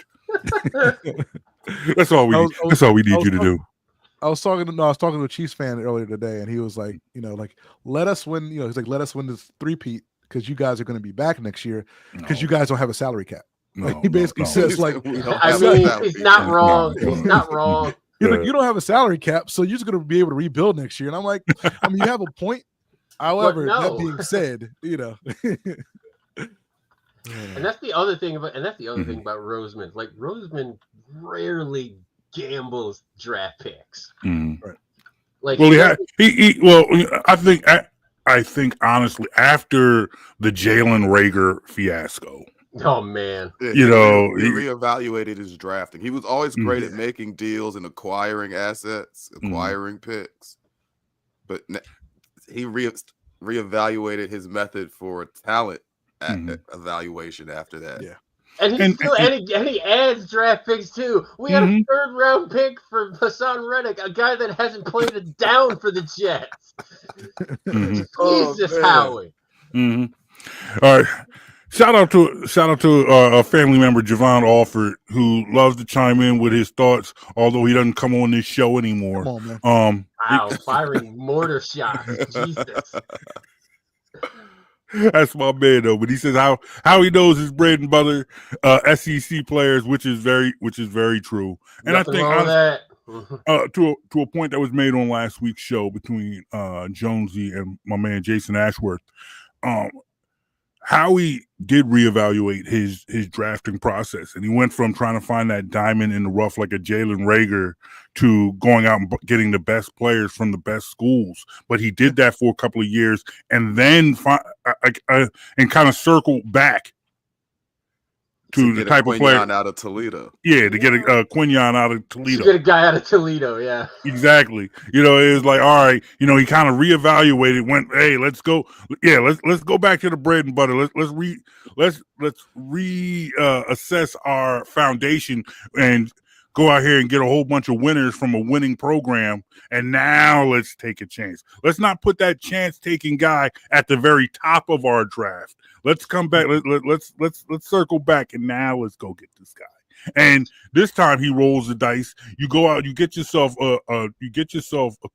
That's all we need. That's all we need you to do. I was talking to a Chiefs fan earlier today, and he was like, let us win. He's like, let us win this three-peat because you guys are going to be back next year because you guys don't have a salary cap. He basically says like, he's not wrong. He's not wrong. He's like, you don't have a salary cap, so you're just going to be able to rebuild next year. And I'm like, you have a point. However, that being said, And that's the other thing about Roseman. Like Roseman rarely gambles draft picks. Right. Like I think honestly after the Jalen Reagor fiasco. Oh man. Yeah, he reevaluated his drafting. He was always great at making deals and acquiring assets, acquiring picks. But he reevaluated his method for talent evaluation after that. Yeah. And he adds draft picks too. We had a third round pick for Hassan Reddick, a guy that hasn't played a down for the Jets. Jesus, Howie. All right. Shout out to a family member, Javon Alford, who loves to chime in with his thoughts, although he doesn't come on this show anymore. Come on, man. Firing mortar shots. Jesus. That's my man though, but he says how he knows his bread and butter SEC players, which is very true. And Nothing I think to a point that was made on last week's show between Jonesy and my man Jason Ashworth, Howie did reevaluate his drafting process, and he went from trying to find that diamond in the rough like a Jalen Reagor to going out and getting the best players from the best schools. But he did that for a couple of years, and then and kind of circled back to the type of player out of Toledo. Yeah, to get a Quinyon out of Toledo. To get a guy out of Toledo, yeah. Exactly. It was like, all right, he kind of reevaluated, went, hey, let's go. Yeah, let's go back to the bread and butter. Let's reassess our foundation and go out here and get a whole bunch of winners from a winning program. And now let's take a chance. Let's not put that chance-taking guy at the very top of our draft. Let's come back. Let's circle back, and now let's go get this guy. And this time he rolls the dice. You go out, you get yourself a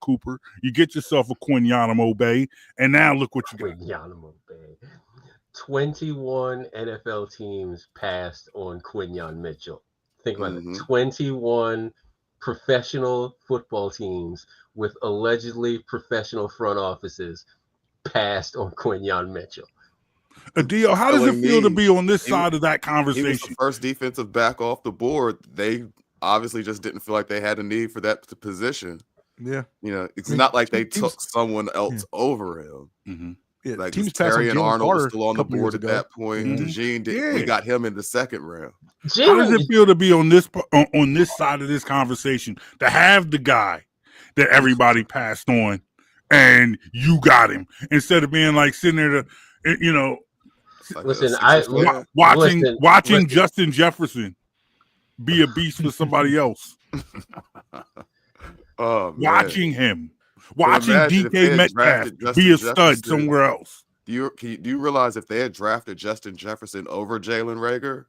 Cooper, you get yourself a Quinyon Bay, and now look what you got. Quinyon Bay. 21 NFL teams passed on Quinyon Mitchell. Think about it. 21 professional football teams with allegedly professional front offices passed on Quinyon Mitchell. Adio, how does it feel to be on this side of that conversation? He was the first defensive back off the board. They obviously just didn't feel like they had a need for that position. Yeah. It's not like they took someone else over him. Mm-hmm. Yeah, like teams Terry and Arnold Carter was still on the board at that point. Mm-hmm. DeJean we got him in the second round. How does it feel to be on this side of this conversation, to have the guy that everybody passed on and you got him, instead of being like sitting there watching Justin Jefferson be a beast for somebody else? watching him, But watching imagine if they DK had Metcalf drafted be Justin a stud Jefferson. somewhere else. Do you realize if they had drafted Justin Jefferson over Jalen Reagor,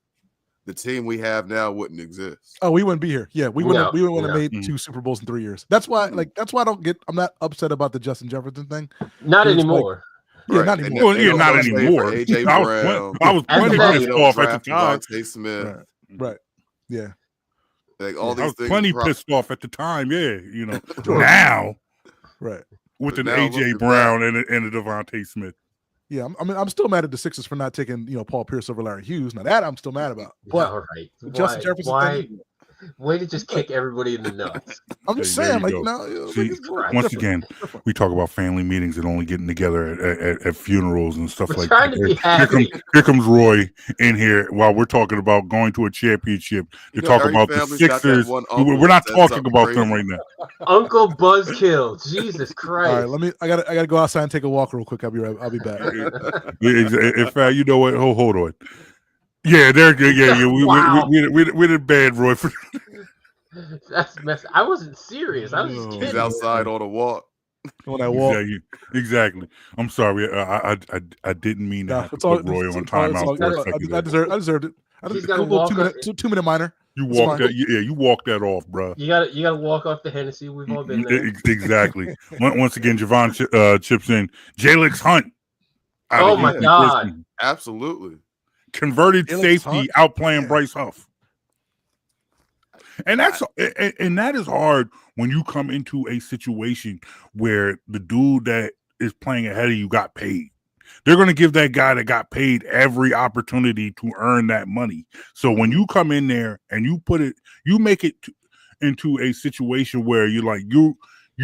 the team we have now wouldn't exist? Oh, we wouldn't be here. Yeah, we wouldn't have made Mhm. 2 Super Bowls in 3 years. That's why, I'm not upset about the Justin Jefferson thing. Not 'Cause it's anymore. Yeah, Right. not They anymore. Well, yeah, don't not go trade for anymore. AJ I Brown. was plenty After pissed that- off at the time. Devontae Smith. Right. Yeah. Like all I these was things. plenty pissed off at the time. Yeah, Sure. now Right. with But an now look AJ at Brown and a Devontae Smith. Yeah, I'm still mad at the Sixers for not taking, Paul Pierce over Larry Hughes. Now that I'm still mad about. But All right. Justin Jefferson thing, Way to just kick everybody in the nuts. I'm just There saying, you go. See, it's once again, we talk about family meetings and only getting together at funerals and stuff We're like trying that. to be happy. Here comes Roy in here while we're talking about going to a championship to talk every about the family's got that Sixers. one uncle We're not that says talking something about them crazy. right now. Uncle Buzzkill. Jesus Christ. All right, I gotta go outside and take a walk real quick. I'll be back. In fact, you know what? Hold on. Yeah, they're good. Yeah. Wow. We're in bad, Roy. That's messed. I wasn't serious. I was just He's kidding. outside on a walk. When I walk, Exactly. I'm sorry. I didn't mean to have to it's all put Roy on it's all timeout for a second. I deserved it. I He's just gotta a little walk 2-minute minor. You It's walk fine. that. Yeah, you walk that off, bro. You gotta walk off the Hennessy. We've all been there. Exactly. Once again, Javon chips in. Jalix Hunt. Oh my God. Absolutely. Converted Jalix safety Hunt? outplaying Yeah. Bryce Huff. And that is hard when you come into a situation where the dude that is playing ahead of you got paid. They're going to give that guy that got paid every opportunity to earn that money. So when you come in there and you make it into a situation where you're like, you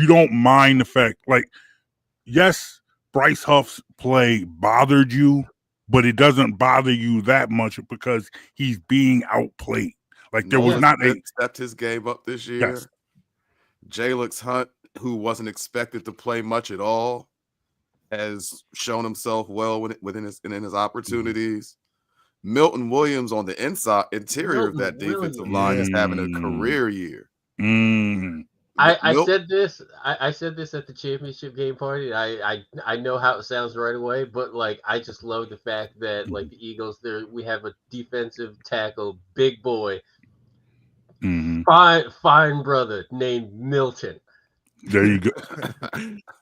don't mind the fact, like, yes, Bryce Huff's play bothered you, but it doesn't bother you that much because he's being outplayed. Like there was not stepped his game up this year. Yes. Jalix Hunt, who wasn't expected to play much at all, has shown himself well within his opportunities. Milton Williams on the interior of that defensive line is having a career year. I said this. I said this at the championship game party. I know how it sounds right away, but like I just love the fact that like the Eagles, we have a defensive tackle, big boy, fine brother named Milton. There you go.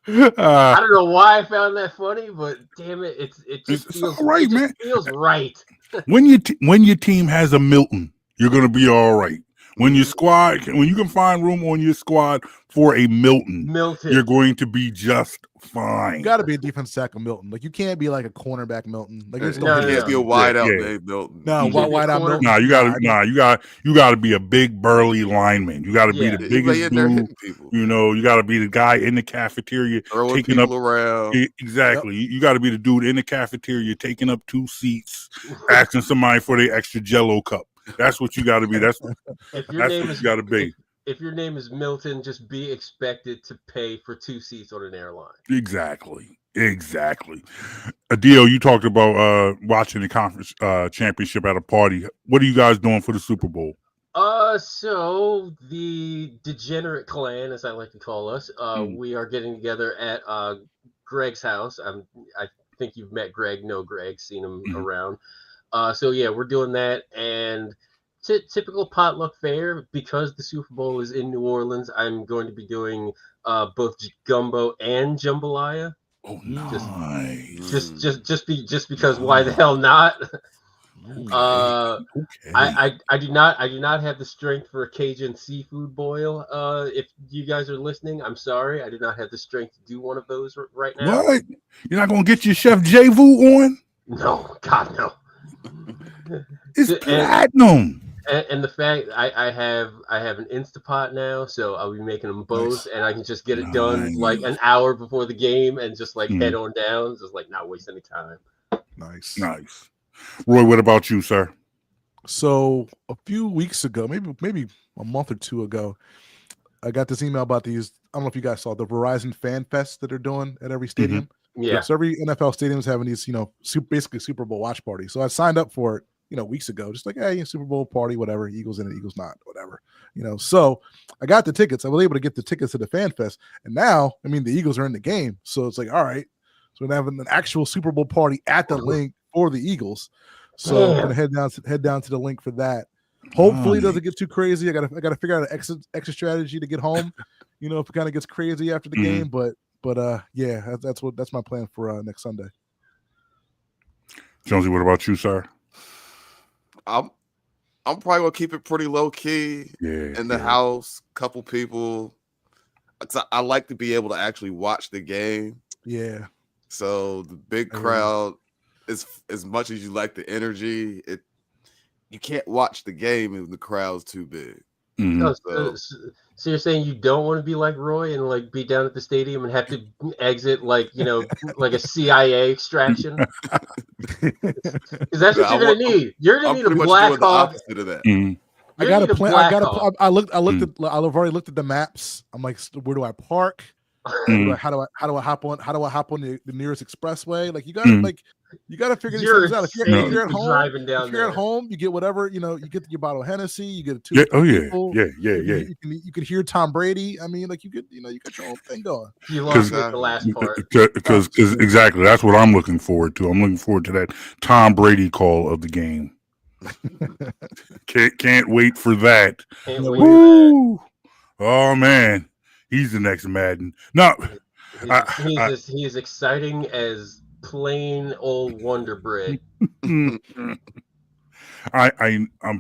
I don't know why I found that funny, but damn it, it just feels all right, it just man. feels right. When your team has a Milton, you're gonna be all right. When your squad, when you can find room on your squad for a Milton, you're going to be just fine. You got to be a defense tackle Milton. Like you can't be like a cornerback Milton. Like you can't be a wideout named Milton. No, wide out Milton. No, you got to be a big burly lineman. You got to be the biggest dude. You got to be the guy in the cafeteria throwing people around. Exactly. Yep. You got to be the dude in the cafeteria taking up 2 seats, asking somebody for their extra Jello cup. That's what you got to be. That's what you got to be. If your name is Milton, just be expected to pay for 2 seats on an airline. Exactly. Adil, you talked about watching the conference championship at a party. What are you guys doing for the Super Bowl? So the degenerate clan, as I like to call us, we are getting together at Greg's house. I think you've met Greg, know Greg, seen him around. So yeah, we're doing that, and typical potluck fare. Because the Super Bowl is in New Orleans, I'm going to be doing both gumbo and jambalaya. Oh, nice. Just because why the hell not? Okay. I do not have the strength for a Cajun seafood boil. If you guys are listening, I'm sorry, I do not have the strength to do one of those right now. What? You're not gonna get your Chef J-Vu on? No, God no. It's platinum. And the fact I have an Instapot now, so I'll be making them both, and I can just get it done like an hour before the game, and just like head on down, just like not waste any time. Nice. Roy, what about you, sir? So a few weeks ago, maybe a month or 2 ago, I got this email about these. I don't know if you guys saw the Verizon Fan Fest that they're doing at every stadium. Yeah. So every NFL stadium is having these, basically Super Bowl watch parties. So I signed up for it weeks ago, just like, hey, Super Bowl party, whatever, Eagles in it, Eagles not, whatever, So I got the tickets. I was able to get the tickets to the Fan Fest, and now, the Eagles are in the game, so it's like, all right, so we're having an actual Super Bowl party at the link for the Eagles. So I'm gonna head down to the link for that. Hopefully, it doesn't get too crazy. I gotta figure out an exit strategy to get home. If it kind of gets crazy after the game, but yeah, that's my plan for next Sunday. Jonesy, what about you, sir? I'm probably gonna keep it pretty low key in the house. Couple people. I like to be able to actually watch the game. Yeah. So the big crowd, as much as you like the energy, you can't watch the game if the crowd's too big. Mm-hmm. So you're saying you don't want to be like Roy and like be down at the stadium and have to exit like like a CIA extraction? Because that's what you're gonna need. You're gonna need a Black Hawk. Opposite of that. I got to plan. I've already looked at the maps. I'm like, where do I park? How do I hop on the nearest expressway? Like you gotta figure these things out. If you're at home, you get whatever, you get your bottle of Hennessy, you get two people. You can hear Tom Brady. I mean, like you get your own thing going. You lost the last part. Because exactly, that's what I'm looking forward to. I'm looking forward to that Tom Brady call of the game. Can't wait for that. Woo! Oh man. He's the next Madden. No, he's as exciting as plain old Wonder Bread. I'm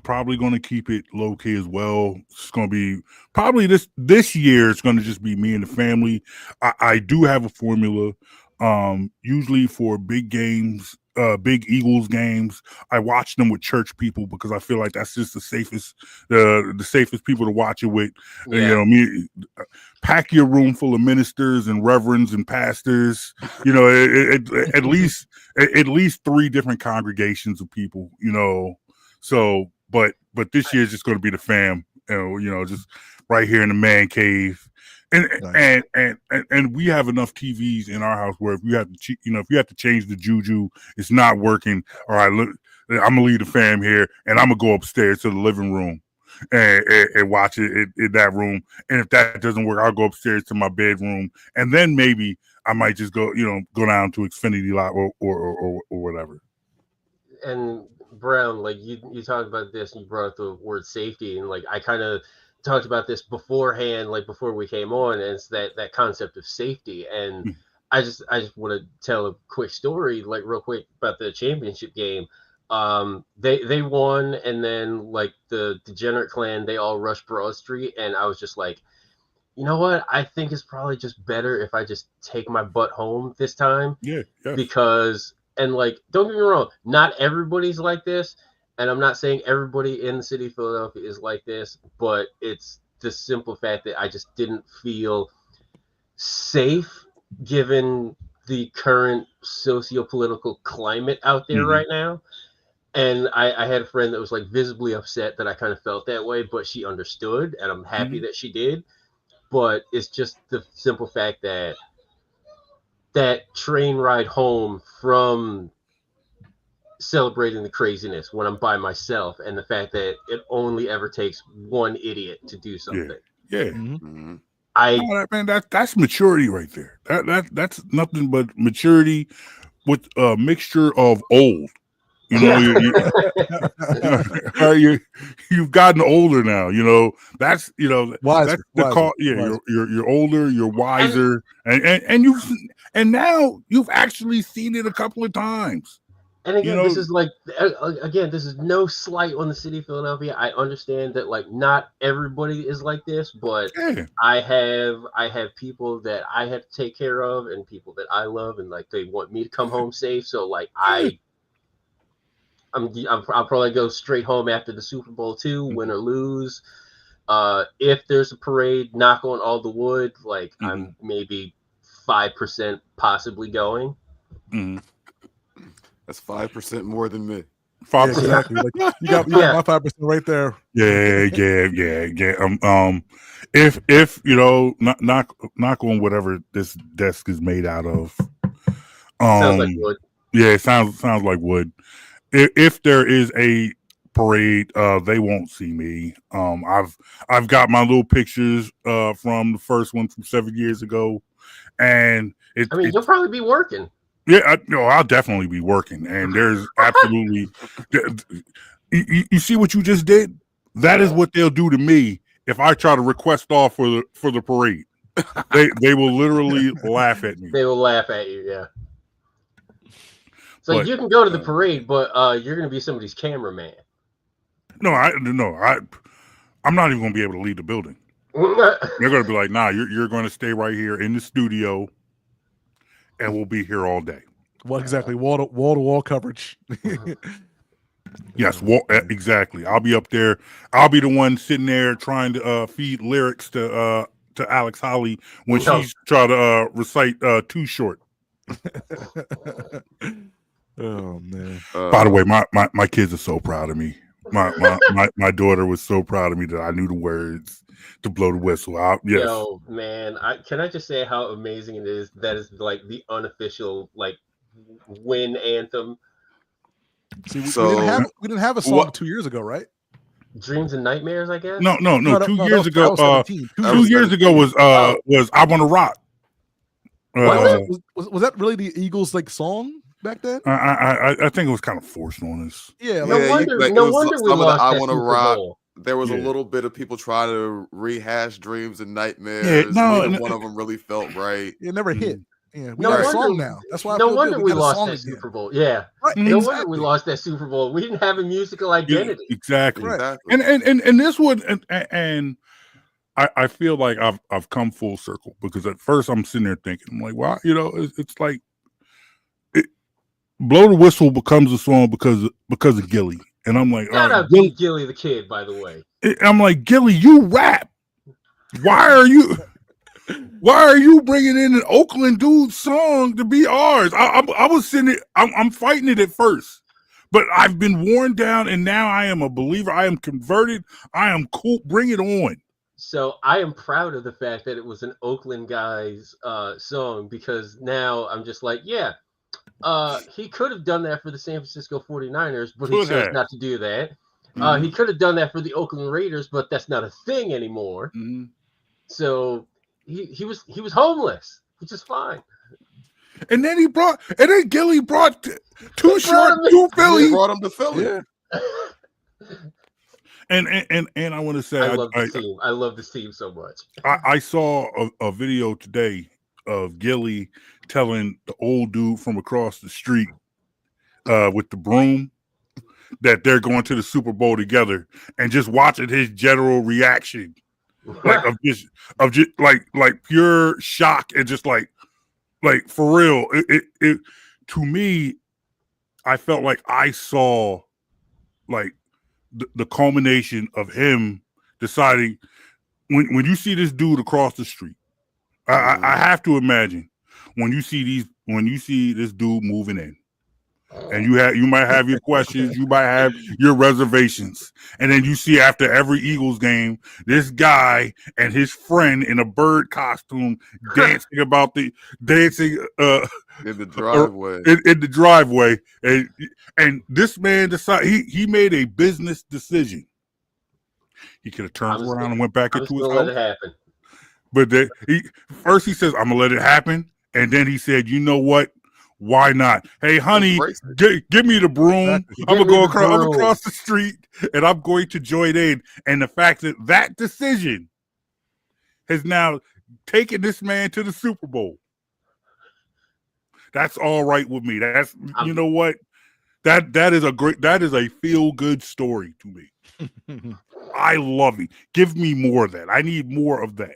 probably going to keep it low key as well. It's going to be probably this year. It's going to just be me and the family. I do have a formula. Usually for big games, big Eagles games, I watch them with church people because I feel like that's just the safest people to watch it with. Yeah. Pack your room full of ministers and reverends and pastors. At least 3 different congregations of people. So, but this year is just going to be the fam. Just right here in the man cave. And we have enough TVs in our house where if you have to change the juju, it's not working. All right, look, I'm gonna leave the fam here, and I'm gonna go upstairs to the living room and watch it in that room. And if that doesn't work, I'll go upstairs to my bedroom, and then maybe I might just go down to Xfinity Lot or whatever. And Brown, like you talked about this, and you brought up the word safety, and like I kind of talked about this beforehand, like before we came on, and it's that concept of safety. And I just want to tell a quick story, like real quick, about the championship game. They won, and then like the Degenerate Clan, they all rushed Broad Street, and I was just like, you know what? I think it's probably just better if I just take my butt home this time. Yeah. Because, and like, don't get me wrong, not everybody's like this. And I'm not saying everybody in the city of Philadelphia is like this, but it's the simple fact that I just didn't feel safe given the current socio-political climate out there right now. And I had a friend that was like visibly upset that I kind of felt that way, but she understood, and I'm happy that she did. But it's just the simple fact that that train ride home from celebrating the craziness when I'm by myself, and the fact that it only ever takes one idiot to do something. Yeah. Man, that's maturity right there. That's nothing but maturity with a mixture of old. You've gotten older now. That's wiser, that's wiser. You're older, you're wiser, and now you've actually seen it a couple of times. And again, this is like, this is no slight on the city of Philadelphia. I understand that like not everybody is like this, but I have people that I have to take care of, and people that I love, and like they want me to come home safe. So like I'll probably go straight home after the Super Bowl too, win or lose. If there's a parade, knock on all the wood, like I'm maybe 5% possibly going. That's 5% more than me. 5%, exactly. Like, you got my 5% right there. Yeah. If knock on whatever this desk is made out of. Sounds like wood. Yeah, it sounds like wood. if there is a parade, they won't see me. I've got my little pictures from the first one from 7 years ago, and you'll probably be working. Yeah, I'll definitely be working, and there's absolutely. You see what you just did? That is what they'll do to me if I try to request off for the parade. They will literally laugh at me. They will laugh at you, yeah. So you can go to the parade, but you're going to be somebody's cameraman. No, I'm not even going to be able to leave the building. They're going to be like, nah, you're going to stay right here in the studio, and we'll be here all day. What exactly? Wall to wall coverage. Yes, exactly. I'll be up there. I'll be the one sitting there trying to feed lyrics to Alex Holly when she's trying to recite Too Short. Oh man! By the way, my kids are so proud of me. My daughter was so proud of me that I knew the words to blow the whistle out. Yes. Yo, man, can I just say how amazing it is? That is like the unofficial like win anthem. See, we didn't have a song 2 years ago, right? Dreams and Nightmares, I guess. No. 2 years ago. 2 years ago was I Want to Rock. Was that really the Eagles like song back then? I think it was kind of forced on us. Yeah. No wonder we lost that Super Bowl. There was a little bit of people trying to rehash Dreams and Nightmares. Neither one of them really felt right. It never hit. Yeah, we got a song now. That's why. No wonder we lost that Super Bowl. Yeah, right, no wonder we lost that Super Bowl. We didn't have a musical identity. Exactly. Right. And this would and I feel like I've come full circle, because at first I'm sitting there thinking, I'm like, well, it's like Blow the Whistle becomes a song because of Gilly, and I'm like, shout out to Gilly the Kid, by the way. I'm like, Gilly, you rap. Why are you bringing in an Oakland dude song to be ours? I was sitting it. I'm fighting it at first, but I've been worn down, and now I am a believer. I am converted. I am cool. Bring it on. So I am proud of the fact that it was an Oakland guy's song, because now I'm just like, yeah, he could have done that for the San Francisco 49ers, but he chose not to do that. He could have done that for the Oakland Raiders, but that's not a thing anymore. Mm-hmm. So he was homeless, which is fine. And then Gilly brought Too Short to Philly. He brought him to Philly. Yeah. And I want to say, I love this team. I love this team so much. I saw a video today of Gilly telling the old dude from across the street with the broom that they're going to the Super Bowl together, and just watching his general reaction, like of just like pure shock, and just like for real. It to me, I felt like I saw like the culmination of him deciding, when you see this dude across the street, I have to imagine when you see this dude moving in, and you might have your questions, you might have your reservations, and then you see after every Eagles game this guy and his friend in a bird costume dancing in the driveway. In the driveway, and this man decided he made a business decision. He could have turned around and went back into his house. Let it happen. But first he says, "I'm gonna let it happen," and then he said, "You know what? Why not? Hey, honey, give me the broom. I'm gonna go across the street, and I'm going to join in." And the fact that decision has now taken this man to the Super Bowl, that's all right with me. That's you know what? That is a feel good story to me. I love it. Give me more of that. I need more of that.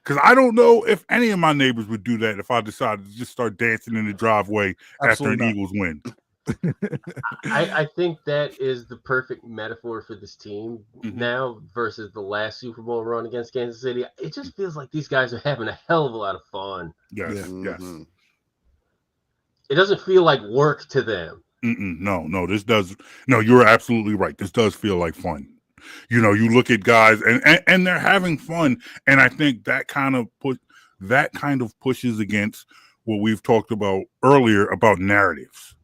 Because I don't know if any of my neighbors would do that if I decided to just start dancing in the driveway after an Eagles win. I think that is the perfect metaphor for this team now versus the last Super Bowl run against Kansas City. It just feels like these guys are having a hell of a lot of fun. Yes, yes. It doesn't feel like work to them. No, you're absolutely right. This does feel like fun. You look at guys and they're having fun, and I think that kind of pushes against what we've talked about earlier about narratives.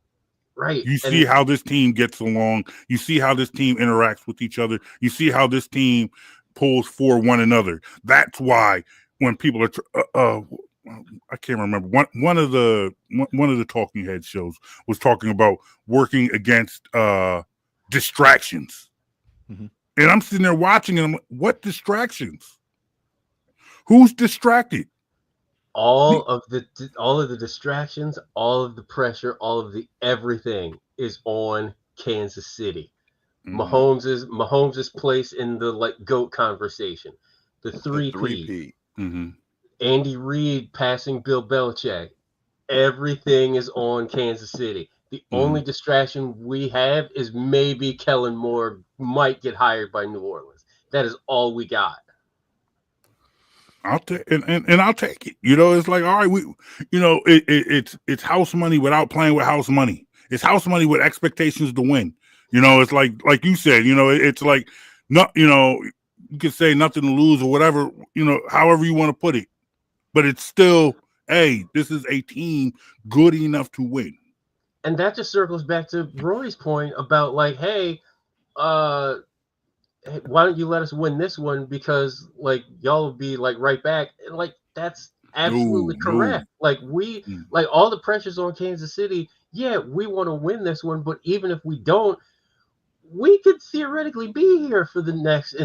Right. You see how this team gets along. You see how this team interacts with each other. You see how this team pulls for one another. That's why when people are, I can't remember one of the Talking Head shows was talking about working against distractions, and I'm sitting there watching, and I'm like, what distractions? Who's distracted? All of the distractions, all of the pressure, all of the everything is on Kansas City. Mahomes' place in the like GOAT conversation. The 3P. Andy Reid passing Bill Belichick. Everything is on Kansas City. The only distraction we have is maybe Kellen Moore might get hired by New Orleans. That is all we got. I'll take and I'll take it. You know, it's like, all right, it's house money without playing with house money. It's house money with expectations to win. You know, it's like you said, it's like not, you can say nothing to lose or whatever, however you want to put it. But it's still, hey, this is a team good enough to win. And that just circles back to Roy's point about like, hey, why don't you let us win this one, because like y'all will be like right back, and like that's absolutely correct. Like like all the pressure's on Kansas City. Yeah, we want to win this one, but even if we don't, we could theoretically be here for the next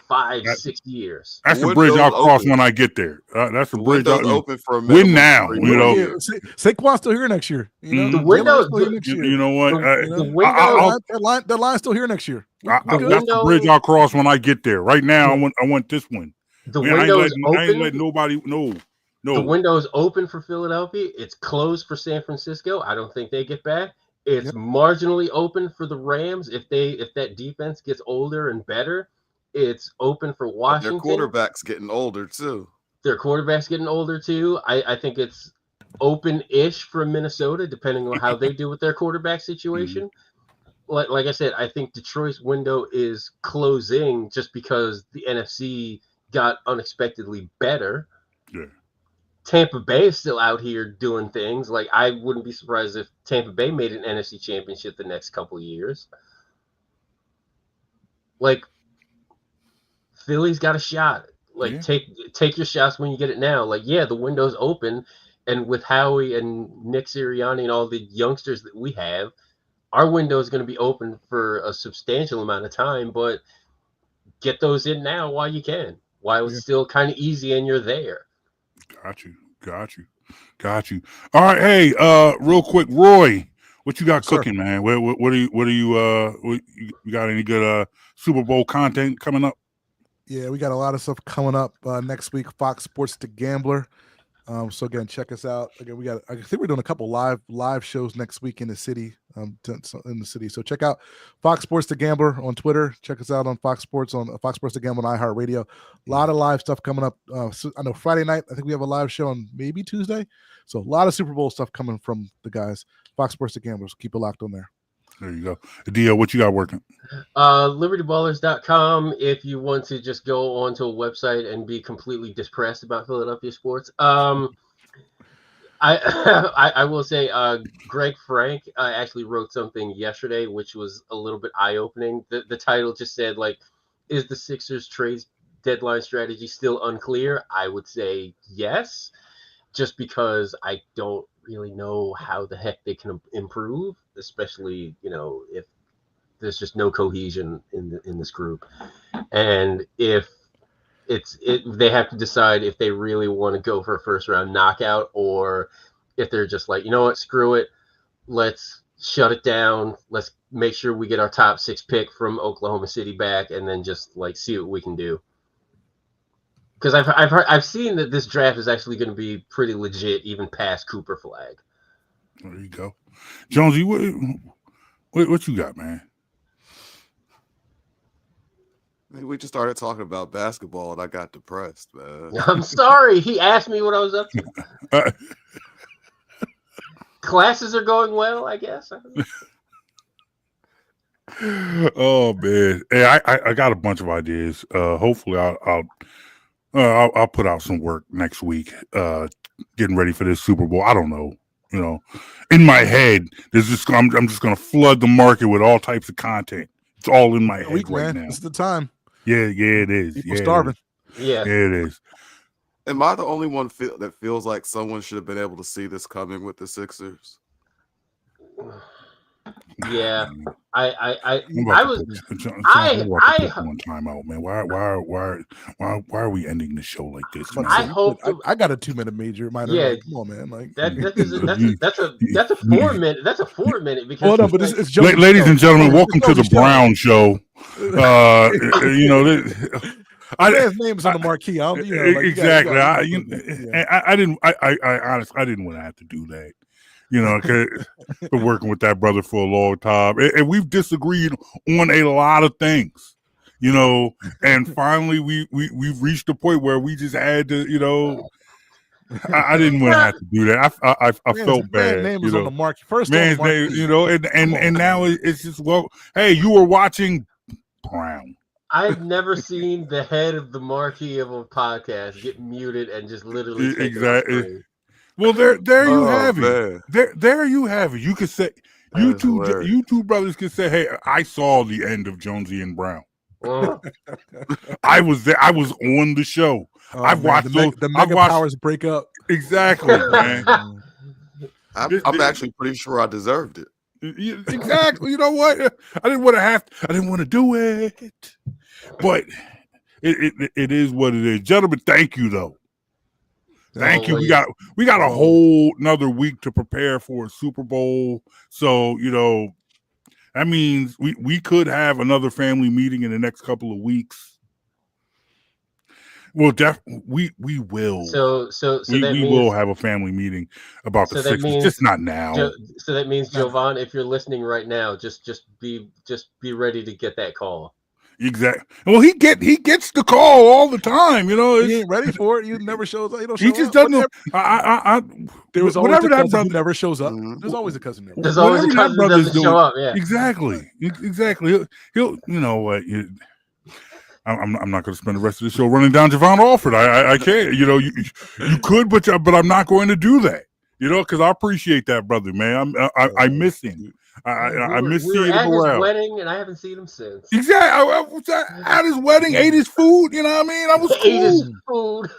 5-6 years. That's the bridge I'll cross when I get there. That's the bridge I'll open for a win now. Saquon's still here next year. The window's still here next year. You know what? That line's still here next year. That's the bridge I'll cross when I get there. Right now, I want this one. The window's open. I ain't letting nobody. No. The window's open for Philadelphia. It's closed for San Francisco. I don't think they get back. It's marginally open for the Rams if that defense gets older and better. It's open for Washington. Their quarterback's getting older too. I think it's open-ish for Minnesota, depending on how they do with their quarterback situation. Like I said, I think Detroit's window is closing just because the NFC got unexpectedly better. Yeah. Tampa Bay is still out here doing things. Like, I wouldn't be surprised if Tampa Bay made an NFC championship the next couple of years. Like, Philly's got a shot. Like, take your shots when you get it now. Like, yeah, the window's open, and with Howie and Nick Sirianni and all the youngsters that we have, our window is going to be open for a substantial amount of time, but get those in now while you can, while it's still kind of easy and you're there. Got you. All right, hey, real quick, Roy, what you got cooking, man? What are you got any good Super Bowl content coming up? Yeah, we got a lot of stuff coming up next week. Fox Sports The Gambler. So again, check us out. Again, I think we're doing a couple live shows next week in the city. So check out Fox Sports The Gambler on Twitter. Check us out on Fox Sports The Gambler on iHeartRadio. A lot of live stuff coming up. So I know Friday night, I think we have a live show on maybe Tuesday. So a lot of Super Bowl stuff coming from the guys. Fox Sports The Gambler. So keep it locked on there. There you go. Dio, what you got working? LibertyBallers.com if you want to just go onto a website and be completely depressed about Philadelphia sports. I will say Greg Frank actually wrote something yesterday which was a little bit eye-opening. The title just said, like, is the Sixers trade deadline strategy still unclear? I would say yes, just because I don't really know how the heck they can improve, especially if there's just no cohesion in this group, and if they have to decide if they really want to go for a first round knockout, or if they're just like, you know what, screw it, let's shut it down, let's make sure we get our top 6 pick from Oklahoma City back, and then just like see what we can do. Because I've seen that this draft is actually going to be pretty legit, even past Cooper Flag. There you go, Jonesy. What you got, man? We just started talking about basketball, and I got depressed, man. I'm sorry. He asked me what I was up to. Classes are going well, I guess. Oh man, hey, I got a bunch of ideas. Hopefully, I'll put out some work next week, getting ready for this Super Bowl. I don't know. you know, in my head, there's just I'm just gonna flood the market with all types of content. It's all in my head right now. It's the time. Yeah, it is. People starving. Yeah, it is. Am I the only one that feels like someone should have been able to see this coming with the Sixers? yeah. I was. one time out, man. Why are we ending the show like this? Man? I hope I got a 2-minute major. Yeah, come on, man. Like that's a 4 minute. That's a 4 minute because. Hold on, but it's ladies and gentlemen, welcome to the Brown Show. You know, his name's on the marquee. Exactly. I didn't. I honestly, I didn't want to have to do that. You know, because been working with that brother for a long time, and we've disagreed on a lot of things. You know, and finally we've reached a point where we just had to. You know, I didn't want to have to do that. I felt bad. Name you was know, on the marquee. First man's on the marquee. name. You know, and now it's just hey, you were watching Brown. I've never seen the head of the marquee of a podcast get muted and just literally exactly. Well, there you have it. There you have it. You could say you two brothers could say, "Hey, I saw the end of Jonesy and Brown. I was there. I was on the show. I've watched the mega powers break up. Exactly, man. I'm actually pretty sure I deserved it. Exactly. You know what? I didn't want to do it, but it is what it is. Gentlemen, thank you though. Thank you. We got a whole another week to prepare for a Super Bowl. So, you know, that means we could have another family meeting in the next couple of weeks. Well, we will. So we will have a family meeting about the Sixers, just not now. So that means, Jovan, if you're listening right now, just be ready to get that call. Exactly. Well, he gets the call all the time. You know, he ain't ready for it. He never shows up. He don't show he just doesn't. There was always a cousin who never shows up. There's always a cousin. There's always a cousin that doesn't show up. Yeah, exactly. He'll. You know what? I'm not going to spend the rest of the show running down Javon Alford. I can't. You know, you could, but I'm not going to do that. You know, because I appreciate that brother, man. I miss him. I miss seeing him around. His wedding, and I haven't seen him since. Exactly. I was at his wedding, ate his food. You know what I mean? I was ate his food.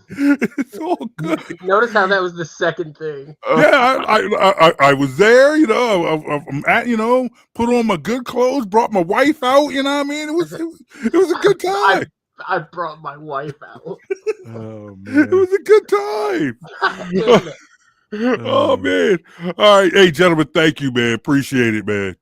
It's all good. Notice how that was the second thing. Yeah, I was there. You know, I'm at. You know, put on my good clothes, brought my wife out. You know what I mean? It was a good time. I brought my wife out. Oh man, it was a good time. Oh man! All right, hey gentlemen, thank you, man. Appreciate it, man.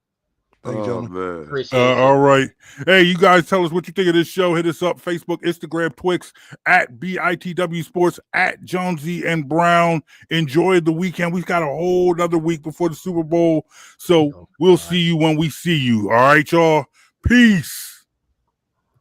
Thank you, gentlemen. Appreciate it. All right, hey, you guys, tell us what you think of this show. Hit us up: Facebook, Instagram, Twix at BITW Sports at Jonesy and Brown. Enjoy the weekend. We've got a whole another week before the Super Bowl, so we'll see you when we see you. All right, y'all. Peace.